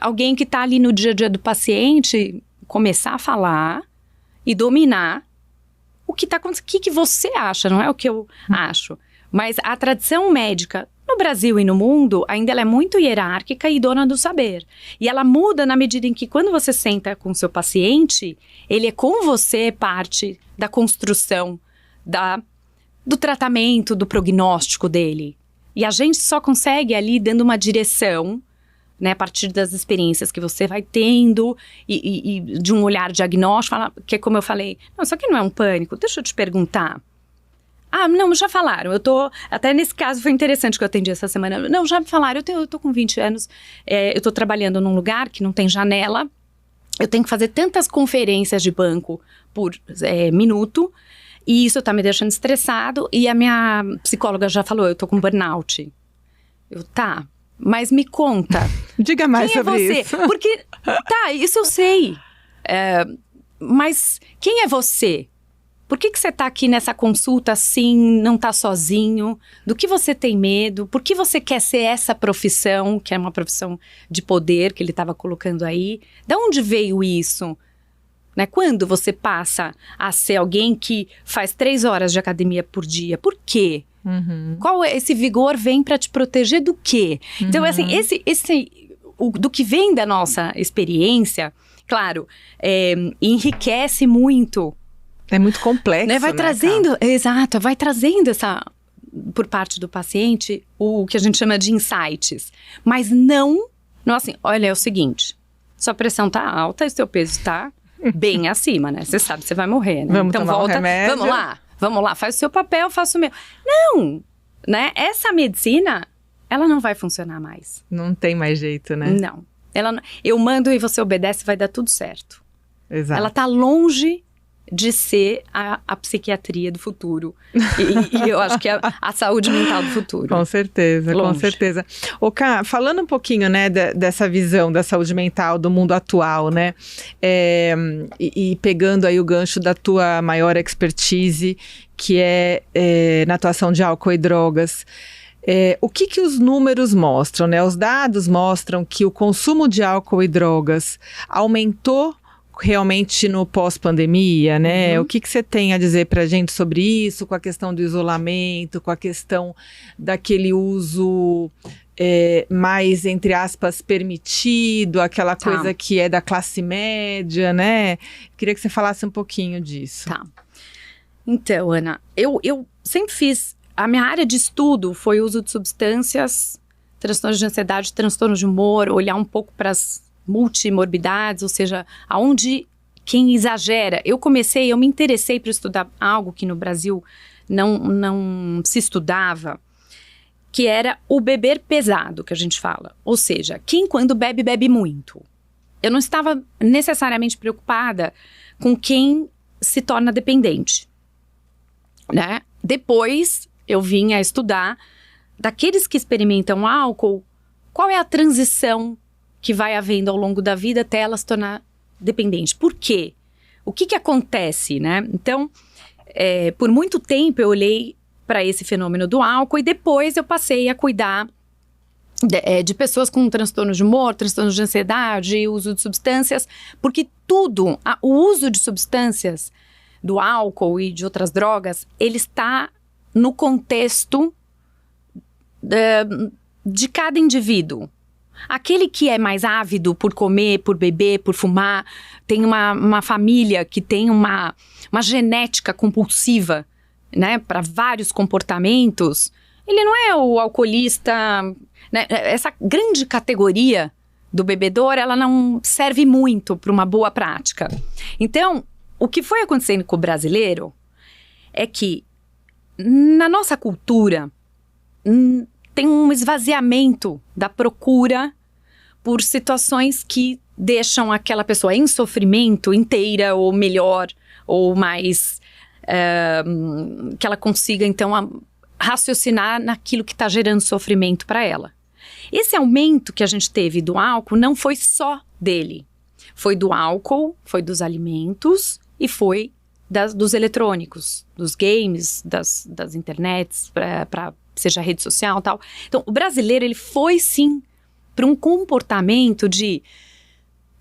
alguém que está ali no dia a dia do paciente, começar a falar e dominar o que está acontecendo. O que você acha, não é o que eu acho. Mas a tradição médica no Brasil e no mundo, ainda ela é muito hierárquica e dona do saber. E ela muda na medida em que, quando você senta com o seu paciente, ele é com você parte da construção, do tratamento, do prognóstico dele. E a gente só consegue ali dando uma direção, né, a partir das experiências que você vai tendo e de um olhar diagnóstico, que é como eu falei, não, isso aqui não é um pânico, deixa eu te perguntar. Ah, não, já falaram, até nesse caso foi interessante que eu atendi essa semana, não, já me falaram, eu tô com 20 anos, eu tô trabalhando num lugar que não tem janela, eu tenho que fazer tantas conferências de banco por minuto, e isso tá me deixando estressado, e a minha psicóloga já falou, eu tô com burnout. Tá, mas me conta. Diga mais sobre isso. Porque, isso eu sei, mas quem é você? Por que você está aqui nessa consulta assim, não está sozinho? Do que você tem medo? Por que você quer ser essa profissão, que é uma profissão de poder que ele estava colocando aí? De onde veio isso? Né? Quando você passa a ser alguém que faz 3 horas de academia por dia? Por quê? Uhum. Esse vigor vem para te proteger do quê? Uhum. Então, assim, do que vem da nossa experiência, claro, enriquece muito. É muito complexo, né? Vai trazendo, exato, vai trazendo por parte do paciente, o que a gente chama de insights. Mas não assim, olha, é o seguinte, sua pressão tá alta e seu peso tá bem acima, né? Você sabe que você vai morrer, né? Vamos tomar volta, um remédio. Vamos lá, faz o seu papel, eu faço o meu. Não, né? Essa medicina, ela não vai funcionar mais. Não tem mais jeito, né? Não. Eu mando e você obedece, vai dar tudo certo. Exato. Ela tá longe de ser a psiquiatria do futuro. E eu acho que é a saúde mental do futuro. Com certeza, longe. Com certeza. Ká, falando um pouquinho, né, dessa visão da saúde mental do mundo atual, né, e pegando aí o gancho da tua maior expertise, que é na atuação de álcool e drogas, o que os números mostram, né? Os dados mostram que o consumo de álcool e drogas aumentou realmente no pós-pandemia, né? Uhum. O que você tem a dizer pra gente sobre isso, com a questão do isolamento, com a questão daquele uso mais, entre aspas, permitido, aquela coisa que é da classe média, né? Queria que você falasse um pouquinho disso. Tá. Então, Ana, eu sempre fiz... A minha área de estudo foi o uso de substâncias, transtornos de ansiedade, transtornos de humor, olhar um pouco para as multimorbidades, ou seja, aonde quem exagera. Eu me interessei para estudar algo que no Brasil não se estudava, que era o beber pesado, que a gente fala. Ou seja, quem quando bebe, bebe muito. Eu não estava necessariamente preocupada com quem se torna dependente, né? Depois eu vim a estudar daqueles que experimentam álcool, qual é a transição que vai havendo ao longo da vida até ela se tornar dependente. Por quê? O que acontece, né? Então, por muito tempo eu olhei para esse fenômeno do álcool e depois eu passei a cuidar de pessoas com transtorno de humor, transtorno de ansiedade, uso de substâncias, porque o uso de substâncias, do álcool e de outras drogas, ele está no contexto de cada indivíduo. Aquele que é mais ávido por comer, por beber, por fumar, tem uma família que tem uma genética compulsiva, né, para vários comportamentos, ele não é o alcoolista, né, essa grande categoria do bebedor, ela não serve muito para uma boa prática. Então, o que foi acontecendo com o brasileiro é que na nossa cultura tem um esvaziamento da procura por situações que deixam aquela pessoa em sofrimento inteira ou melhor, ou mais que ela consiga então raciocinar naquilo que está gerando sofrimento para ela. Esse aumento que a gente teve do álcool não foi só dele. Foi do álcool, foi dos alimentos e foi dos eletrônicos, dos games, das internets, seja rede social e tal. Então, o brasileiro, ele foi sim para um comportamento de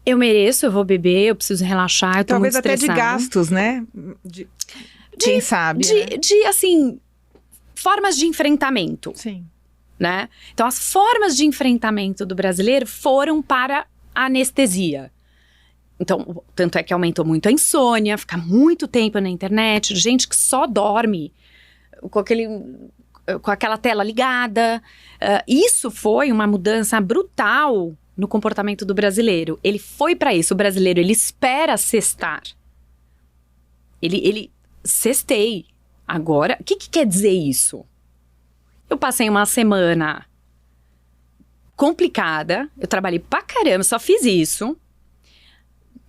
eu mereço, eu vou beber, eu preciso relaxar, eu tô talvez muito até estressado. de gastos, né? Quem sabe, né? De, assim, formas de enfrentamento. Sim. Né? Então, as formas de enfrentamento do brasileiro foram para a anestesia. Então, tanto é que aumentou muito a insônia, ficar muito tempo na internet, gente que só dorme com aquela tela ligada. Isso foi uma mudança brutal no comportamento do brasileiro. Ele foi para isso. O brasileiro, ele espera cestar. Ele cestei. Agora, o que quer dizer isso? Eu passei uma semana complicada. Eu trabalhei pra caramba, só fiz isso.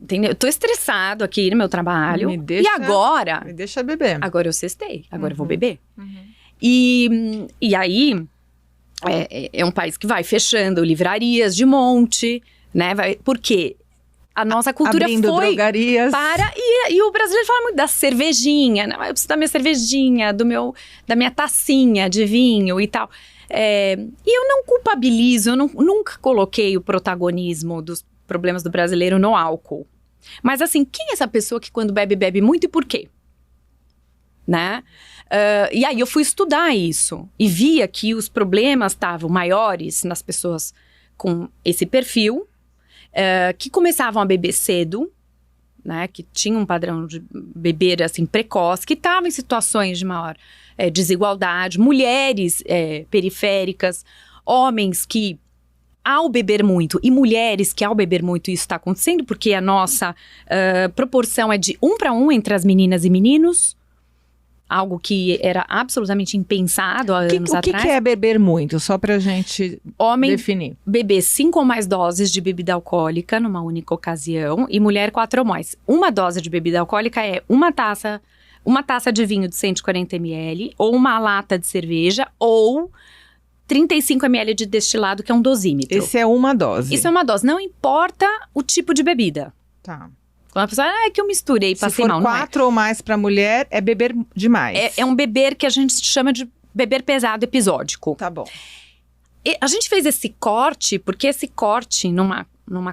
Entendeu? Eu tô estressado aqui no meu trabalho. E agora... Me deixa beber. Agora eu cestei. Agora eu vou beber. E aí... É um país que vai fechando livrarias de monte, né? Por quê? A nossa cultura abrindo foi drogarias. E o brasileiro fala muito da cervejinha, né? Eu preciso da minha cervejinha, da minha tacinha de vinho e tal. E eu não culpabilizo, eu nunca coloquei o protagonismo dos problemas do brasileiro no álcool. Mas assim, quem é essa pessoa que quando bebe, bebe muito e por quê? Né? E aí eu fui estudar isso e via que os problemas estavam maiores nas pessoas com esse perfil, que começavam a beber cedo, né, que tinham um padrão de beber assim precoce, que estavam em situações de maior desigualdade, mulheres periféricas, homens que ao beber muito e mulheres que ao beber muito isso está acontecendo porque a nossa proporção é de 1 para 1 entre as meninas e meninos. Algo que era absolutamente impensado há anos atrás. O que é beber muito? Só pra gente definir. Beber 5 ou mais doses de bebida alcoólica numa única ocasião. E mulher 4 ou mais. Uma dose de bebida alcoólica é uma taça de vinho de 140 ml. Ou uma lata de cerveja. Ou 35 ml de destilado, que é um dosímetro. Esse é uma dose. Isso é uma dose. Não importa o tipo de bebida. Tá. Quando a pessoa, é que eu misturei, passei mal. Se for 4 ou mais para mulher, é beber demais. É um beber que a gente chama de beber pesado episódico. Tá bom. E a gente fez esse corte, porque esse corte numa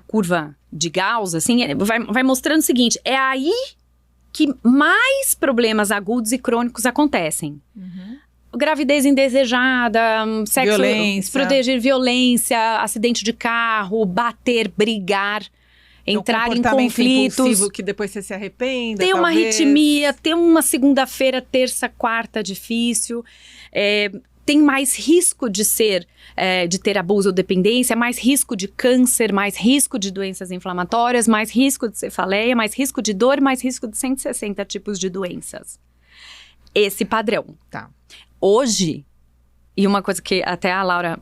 curva de Gauss, assim, vai mostrando o seguinte, é aí que mais problemas agudos e crônicos acontecem. Gravidez indesejada, sexo proteger, violência, acidente de carro, bater, brigar, entrar em conflitos, impulsivo que depois você se arrependa, ter uma arritmia, ter uma segunda-feira, terça, quarta difícil, tem mais risco de ter abuso ou dependência, mais risco de câncer, mais risco de doenças inflamatórias, mais risco de cefaleia, mais risco de dor, mais risco de 160 tipos de doenças. Esse padrão. Tá. Hoje, e uma coisa que até a Laura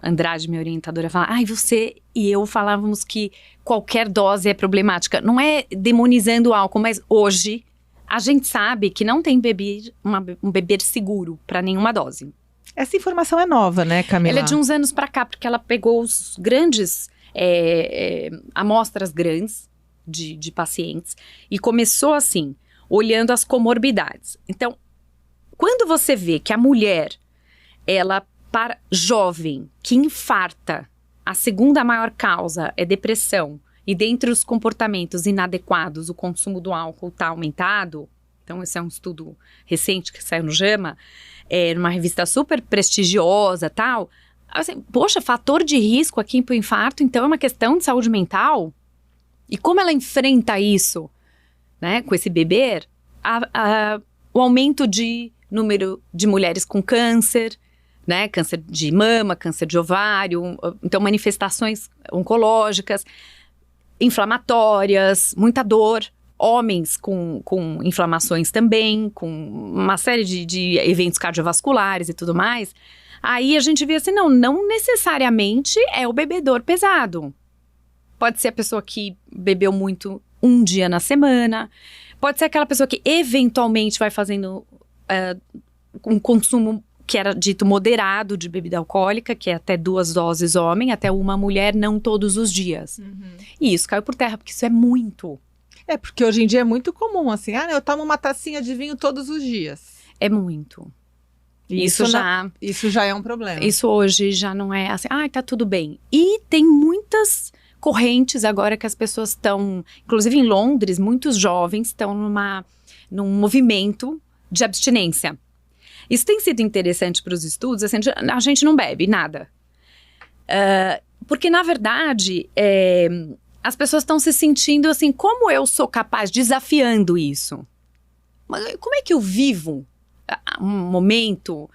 Andrade, minha orientadora, fala, você e eu falávamos que qualquer dose é problemática. Não é demonizando o álcool, mas hoje a gente sabe que não tem um beber seguro para nenhuma dose. Essa informação é nova, né, Camila? Ela é de uns anos para cá, porque ela pegou os grandes, amostras grandes de pacientes e começou assim, olhando as comorbidades. Então, quando você vê que a mulher, ela, para jovem, que infarta, a segunda maior causa é depressão, e dentre os comportamentos inadequados, o consumo do álcool está aumentado, então esse é um estudo recente que saiu no JAMA, numa revista super prestigiosa e tal, assim, poxa, fator de risco aqui para o infarto, então é uma questão de saúde mental? E como ela enfrenta isso, né, com esse beber? O aumento de número de mulheres com câncer, né, câncer de mama, câncer de ovário, então manifestações oncológicas, inflamatórias, muita dor, homens com inflamações também, com uma série de eventos cardiovasculares e tudo mais. Aí a gente vê assim, não necessariamente é o bebedor pesado. Pode ser a pessoa que bebeu muito um dia na semana, pode ser aquela pessoa que eventualmente vai fazendo um consumo que era dito moderado de bebida alcoólica, que é até 2 doses homem, até uma mulher, não todos os dias. E isso caiu por terra, porque isso é muito. Porque hoje em dia é muito comum, assim, eu tomo uma tacinha de vinho todos os dias. É muito. Isso já é um problema. Isso hoje já não é assim, tá tudo bem. E tem muitas correntes agora que as pessoas estão, inclusive em Londres, muitos jovens estão num movimento de abstinência. Isso tem sido interessante para os estudos, assim, a gente não bebe nada. Porque, na verdade, as pessoas estão se sentindo assim, como eu sou capaz, desafiando isso? Mas como é que eu vivo um momento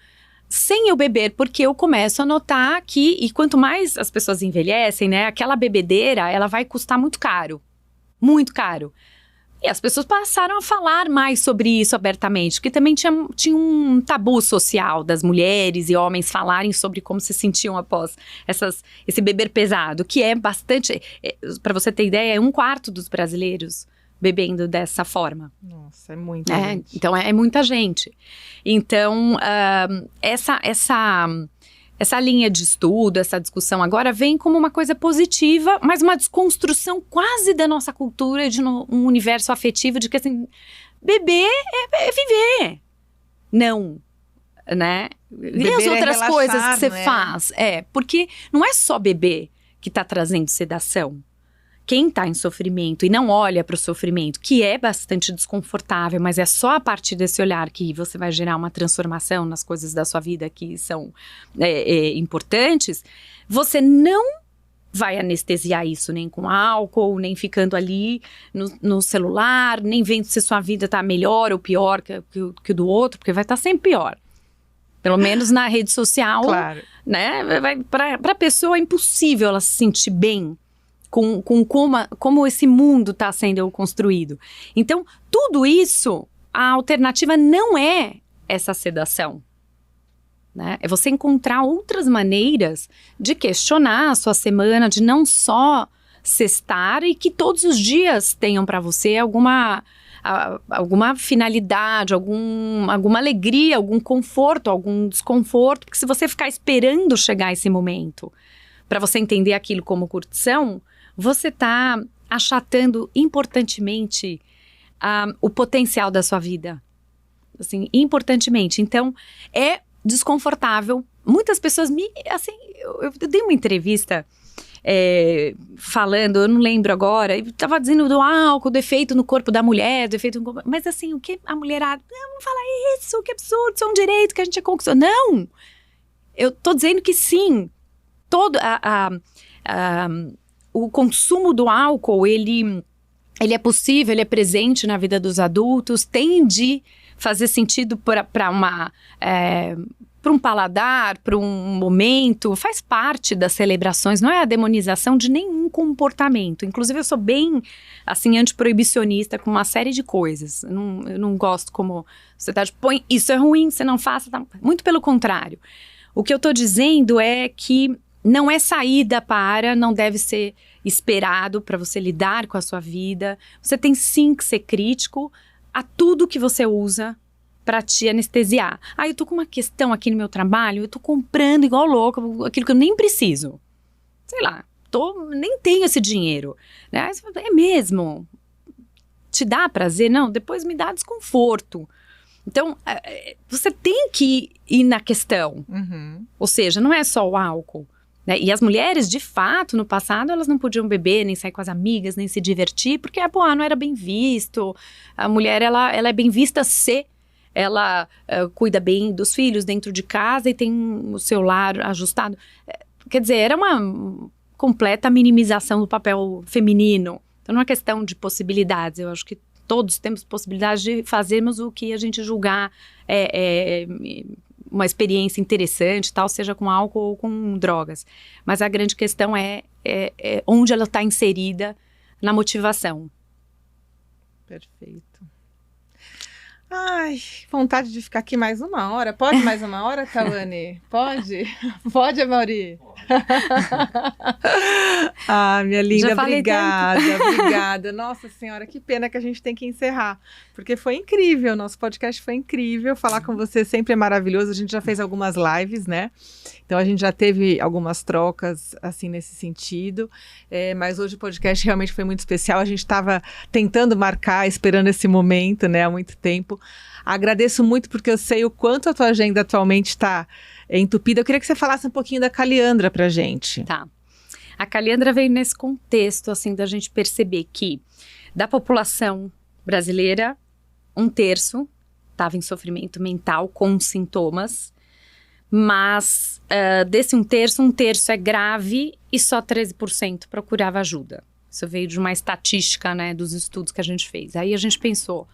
sem eu beber, porque eu começo a notar que, e quanto mais as pessoas envelhecem, né, aquela bebedeira, ela vai custar muito caro. Muito caro. E as pessoas passaram a falar mais sobre isso abertamente, porque também tinha um tabu social das mulheres e homens falarem sobre como se sentiam após esse beber pesado, que é bastante, para você ter ideia, é 1/4 dos brasileiros bebendo dessa forma. Nossa, é muita gente. Então, é muita gente. Então, essa linha de estudo, essa discussão agora vem como uma coisa positiva, mas uma desconstrução quase da nossa cultura, de um universo afetivo, de que assim, beber é viver. Não, né? E as outras coisas que você faz? Porque não é só beber que está trazendo sedação. Quem está em sofrimento e não olha para o sofrimento, que é bastante desconfortável, mas é só a partir desse olhar que você vai gerar uma transformação nas coisas da sua vida que são importantes, você não vai anestesiar isso nem com álcool, nem ficando ali no celular, nem vendo se sua vida está melhor ou pior que o do outro, porque vai estar sempre pior. Pelo menos na rede social, claro, né? Para a pessoa é impossível ela se sentir bem com como esse mundo está sendo construído. Então, tudo isso, a alternativa não é essa sedação. Né? É você encontrar outras maneiras de questionar a sua semana, de não só cestar e que todos os dias tenham para você alguma finalidade, alguma alegria, algum conforto, algum desconforto. Porque se você ficar esperando chegar esse momento para você entender aquilo como curtição, você está achatando importantemente o potencial da sua vida. Assim, importantemente. Então, é desconfortável. Muitas pessoas eu dei uma entrevista falando, eu não lembro agora, eu estava dizendo do álcool, do efeito no corpo da mulher, do efeito no corpo, mas assim, o que a mulherada, não fala isso, que absurdo, isso é um direito que a gente conquistou. Não! Eu tô dizendo que sim, todo o consumo do álcool, ele é possível, ele é presente na vida dos adultos, tem de fazer sentido para um paladar, para um momento, faz parte das celebrações, não é a demonização de nenhum comportamento. Inclusive, eu sou bem, assim, antiproibicionista com uma série de coisas. Eu não gosto como a sociedade põe, isso é ruim, você não faça, tá? Muito pelo contrário. O que eu estou dizendo é que não é saída não deve ser esperado para você lidar com a sua vida. Você tem sim que ser crítico a tudo que você usa para te anestesiar. Eu tô com uma questão aqui no meu trabalho, eu tô comprando igual louco, aquilo que eu nem preciso. Sei lá, nem tenho esse dinheiro. Né? É mesmo? Te dá prazer? Não, depois me dá desconforto. Então, você tem que ir na questão. Uhum. Ou seja, não é só o álcool. Né? E as mulheres, de fato, no passado, elas não podiam beber, nem sair com as amigas, nem se divertir, porque não era bem visto. A mulher, ela é bem vista se ela cuida bem dos filhos dentro de casa e tem o seu lar ajustado. Quer dizer, era uma completa minimização do papel feminino. Então, não é questão de possibilidades. Eu acho que todos temos possibilidade de fazermos o que a gente julgar uma experiência interessante, tal, seja com álcool ou com drogas. Mas a grande questão é onde ela está inserida na motivação. Perfeito. Ai, vontade de ficar aqui mais 1 hora. Pode mais 1 hora, Tawane? Pode? Pode, Amaury? Minha linda, obrigada. Nossa Senhora, que pena que a gente tem que encerrar. Porque foi incrível, nosso podcast foi incrível. Falar com você sempre é maravilhoso. A gente já fez algumas lives, né? Então a gente já teve algumas trocas, assim, nesse sentido. Mas hoje o podcast realmente foi muito especial. A gente estava tentando marcar, esperando esse momento, né? Há muito tempo. Agradeço muito porque eu sei o quanto a tua agenda atualmente está entupida. Eu queria que você falasse um pouquinho da Caliandra pra gente. Tá. A Caliandra veio nesse contexto, assim, da gente perceber que da população brasileira, 1/3 estava em sofrimento mental com sintomas, mas desse 1/3 é grave e só 13% procurava ajuda. Isso veio de uma estatística, né, dos estudos que a gente fez. Aí a gente pensou,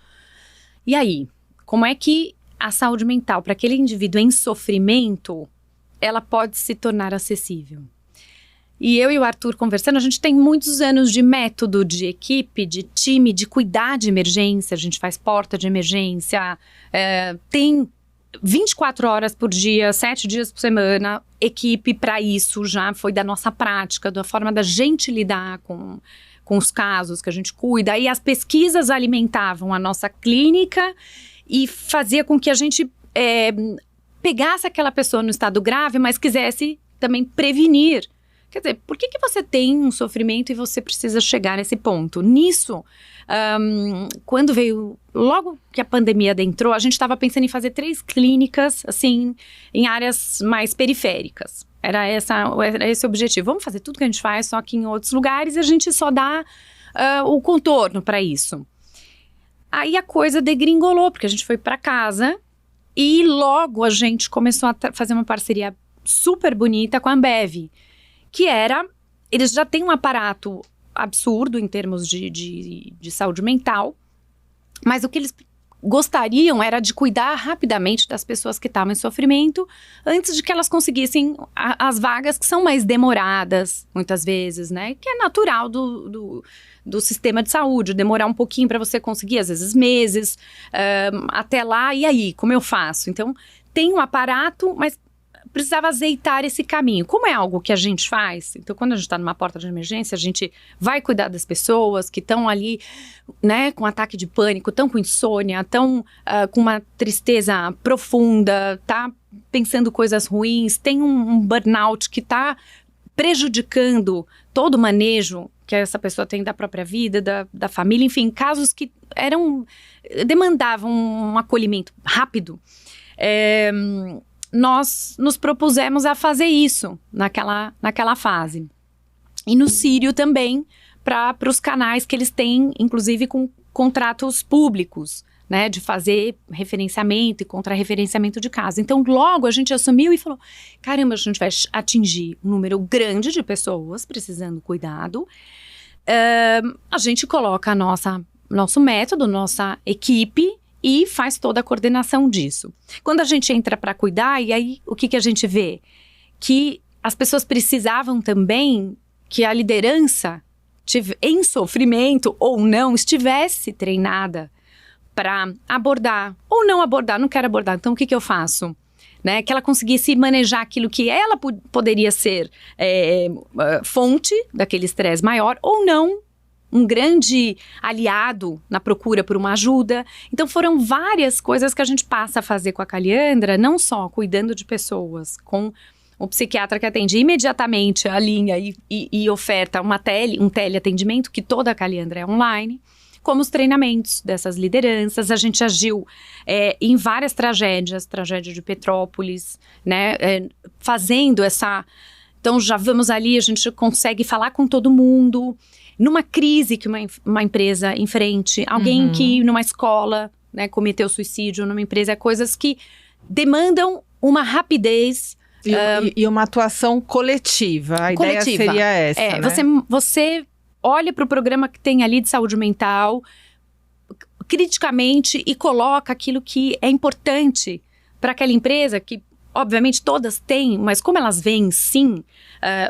e aí? Como é que a saúde mental para aquele indivíduo em sofrimento, ela pode se tornar acessível. E eu e o Arthur conversando, a gente tem muitos anos de método, de equipe, de time, de cuidar de emergência. A gente faz porta de emergência, tem 24 horas por dia, 7 dias por semana, equipe para isso. Já foi da nossa prática, da forma da gente lidar com os casos que a gente cuida. E as pesquisas alimentavam a nossa clínica e fazia com que a gente pegasse aquela pessoa no estado grave, mas quisesse também prevenir. Quer dizer, por que você tem um sofrimento e você precisa chegar nesse ponto? Nisso, quando veio, logo que a pandemia adentrou, a gente estava pensando em fazer 3 clínicas, assim, em áreas mais periféricas. Era esse o objetivo. Vamos fazer tudo que a gente faz, só que em outros lugares, e a gente só dá o contorno para isso. Aí a coisa degringolou, porque a gente foi para casa e logo a gente começou a fazer uma parceria super bonita com a Ambev, que eles já têm um aparato absurdo em termos de saúde mental, mas o que eles gostariam era de cuidar rapidamente das pessoas que estavam em sofrimento antes de que elas conseguissem as vagas que são mais demoradas, muitas vezes, né? Que é natural do sistema de saúde, demorar um pouquinho para você conseguir, às vezes meses, até lá, e aí, como eu faço? Então, tem um aparato, mas precisava azeitar esse caminho. Como é algo que a gente faz, então quando a gente está numa porta de emergência, a gente vai cuidar das pessoas que estão ali, né, com ataque de pânico, estão com insônia, estão com uma tristeza profunda, tá pensando coisas ruins, tem um burnout que está prejudicando todo o manejo que essa pessoa tem da própria vida, da família, enfim, casos que demandavam um acolhimento rápido. Nós nos propusemos a fazer isso naquela fase. E no Sírio também, para os canais que eles têm, inclusive com contratos públicos, né, de fazer referenciamento e contra-referenciamento de casos. Então, logo a gente assumiu e falou, caramba, a gente vai atingir um número grande de pessoas precisando cuidado. A gente coloca nosso método, nossa equipe, e faz toda a coordenação disso. Quando a gente entra para cuidar, e aí o que a gente vê? Que as pessoas precisavam também que a liderança em sofrimento ou não estivesse treinada para abordar ou não abordar, não quero abordar, então o que eu faço? Né? Que ela conseguisse manejar aquilo que ela poderia ser fonte daquele estresse maior ou não, um grande aliado na procura por uma ajuda. Então foram várias coisas que a gente passa a fazer com a Caliandra, não só cuidando de pessoas, com o psiquiatra que atende imediatamente a linha e oferta um teleatendimento, que toda a Caliandra é online, como os treinamentos dessas lideranças. A gente agiu em várias tragédia de Petrópolis, né, fazendo essa... Então já vamos ali, a gente consegue falar com todo mundo. Numa crise que uma empresa enfrente, alguém que numa escola, né, cometeu suicídio numa empresa, coisas que demandam uma rapidez. E uma atuação coletiva, a ideia seria essa, né? Você olha para o programa que tem ali de saúde mental criticamente e coloca aquilo que é importante para aquela empresa, que obviamente todas têm, mas como elas veem sim,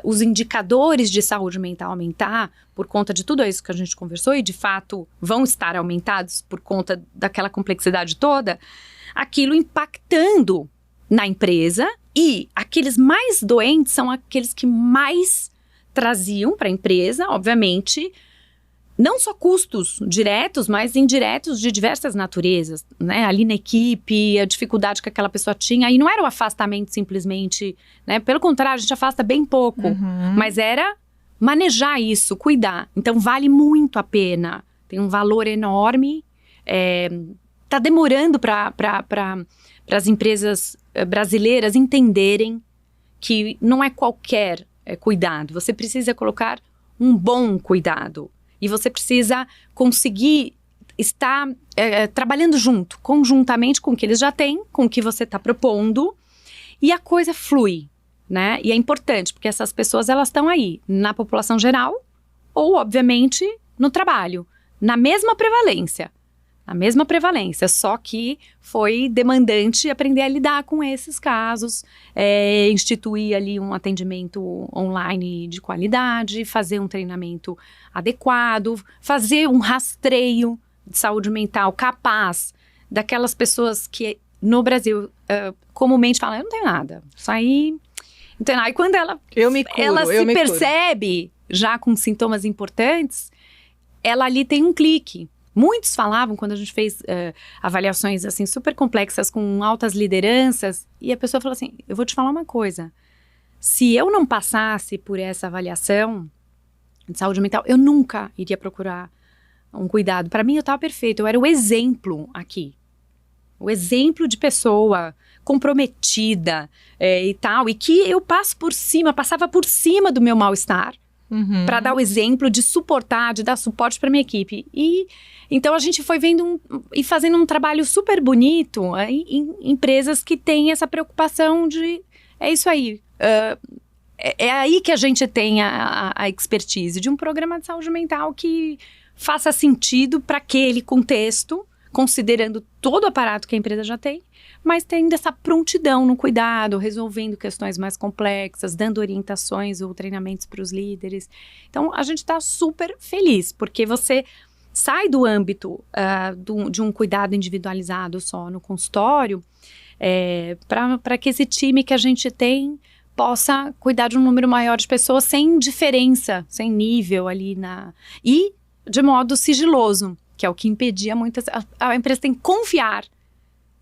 os indicadores de saúde mental aumentar por conta de tudo isso que a gente conversou, e de fato vão estar aumentados por conta daquela complexidade toda, aquilo impactando na empresa, e aqueles mais doentes são aqueles que mais traziam para a empresa, obviamente, não só custos diretos, mas indiretos de diversas naturezas, né? Ali na equipe, a dificuldade que aquela pessoa tinha, e não era o afastamento simplesmente, né? Pelo contrário, a gente afasta bem pouco, mas era manejar isso, cuidar. Então vale muito a pena, tem um valor enorme, tá demorando para as empresas brasileiras entenderem que não é qualquer cuidado, você precisa colocar um bom cuidado. E você precisa conseguir estar trabalhando conjuntamente com o que eles já têm, com o que você está propondo, e a coisa flui, né? E é importante, porque essas pessoas, elas estão aí, na população geral, ou, obviamente, no trabalho, na mesma prevalência. A mesma prevalência, só que foi demandante aprender a lidar com esses casos, instituir ali um atendimento online de qualidade, fazer um treinamento adequado, fazer um rastreio de saúde mental capaz daquelas pessoas que no Brasil comumente falam, eu não tenho nada, isso aí não tem nada. E quando ela se percebe já com sintomas importantes, ela ali tem um clique. Muitos falavam, quando a gente fez avaliações assim super complexas com altas lideranças, e a pessoa falou assim, eu vou te falar uma coisa, se eu não passasse por essa avaliação de saúde mental, eu nunca iria procurar um cuidado. Para mim, eu estava perfeito, eu era o exemplo aqui. O exemplo de pessoa comprometida e tal, e que eu passava por cima do meu mal-estar, para dar o exemplo de suportar, de dar suporte para minha equipe. E então a gente foi vendo e fazendo um trabalho super bonito em empresas que têm essa preocupação de, é isso aí, é aí que a gente tem a expertise de um programa de saúde mental que faça sentido para aquele contexto, considerando todo o aparato que a empresa já tem, mas tendo essa prontidão no cuidado, resolvendo questões mais complexas, dando orientações ou treinamentos para os líderes. Então, a gente está super feliz, porque você sai do âmbito de um cuidado individualizado só no consultório, para que esse time que a gente tem possa cuidar de um número maior de pessoas sem diferença, sem nível ali e de modo sigiloso, que é o que impedia muitas... A empresa tem que confiar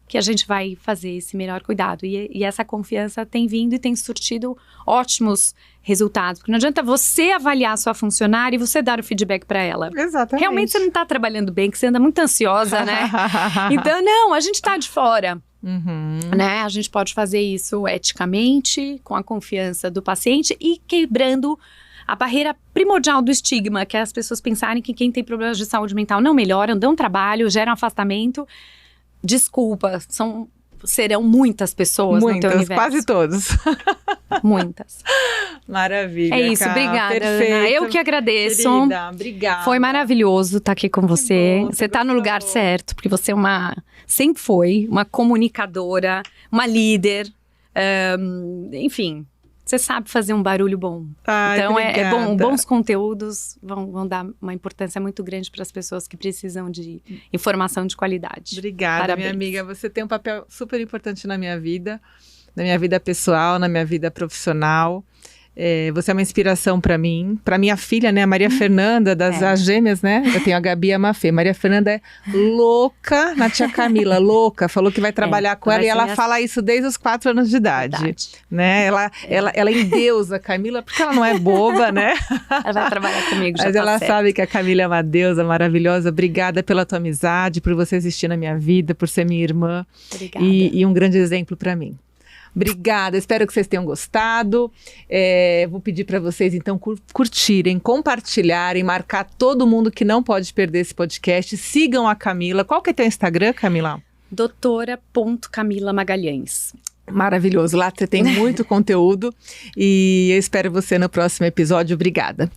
que a gente vai fazer esse melhor cuidado. E essa confiança tem vindo e tem surtido ótimos resultados. Porque não adianta você avaliar a sua funcionária e você dar o feedback para ela. Exatamente. Realmente você não está trabalhando bem, que você anda muito ansiosa, né? Então, não, a gente está de fora. Né? A gente pode fazer isso eticamente, com a confiança do paciente e quebrando a barreira primordial do estigma, que é as pessoas pensarem que quem tem problemas de saúde mental não melhoram, dão trabalho, geram afastamento. Desculpa, serão muitas pessoas no teu universo. Quase todos. Muitas. Maravilha. É isso, obrigada, perfeito. Ana. Eu que agradeço. Querida, obrigada. Foi maravilhoso estar aqui com você. Você está no lugar certo, porque você sempre foi uma comunicadora, uma líder, enfim. Você sabe fazer um barulho bom. Ai, então, bons conteúdos vão dar uma importância muito grande para as pessoas que precisam de informação de qualidade. Obrigada, Parabéns. minha amiga. Você tem um papel super importante na minha vida pessoal, na minha vida profissional. Você é uma inspiração para mim, para minha filha, né, a Maria Fernanda, as gêmeas, né? Eu tenho a Gabi e a Mafê. Maria Fernanda é louca na tia Camila, louca. Falou que vai trabalhar com ela e ela fala isso desde os 4 anos de idade. Né? Ela endeusa a Camila, porque ela não é boba, né? Ela vai trabalhar comigo, já Mas tá ela certo. sabe que a Camila é uma deusa maravilhosa. Obrigada pela tua amizade, por você existir na minha vida, por ser minha irmã. Obrigada. E um grande exemplo para mim. Obrigada, espero que vocês tenham gostado. Vou pedir para vocês, então, curtirem, compartilharem, marcar todo mundo que não pode perder esse podcast. Sigam a Camila. Qual que é teu Instagram, Camila? Doutora.Camila Magalhães. Maravilhoso, lá você tem muito conteúdo. E eu espero você no próximo episódio. Obrigada.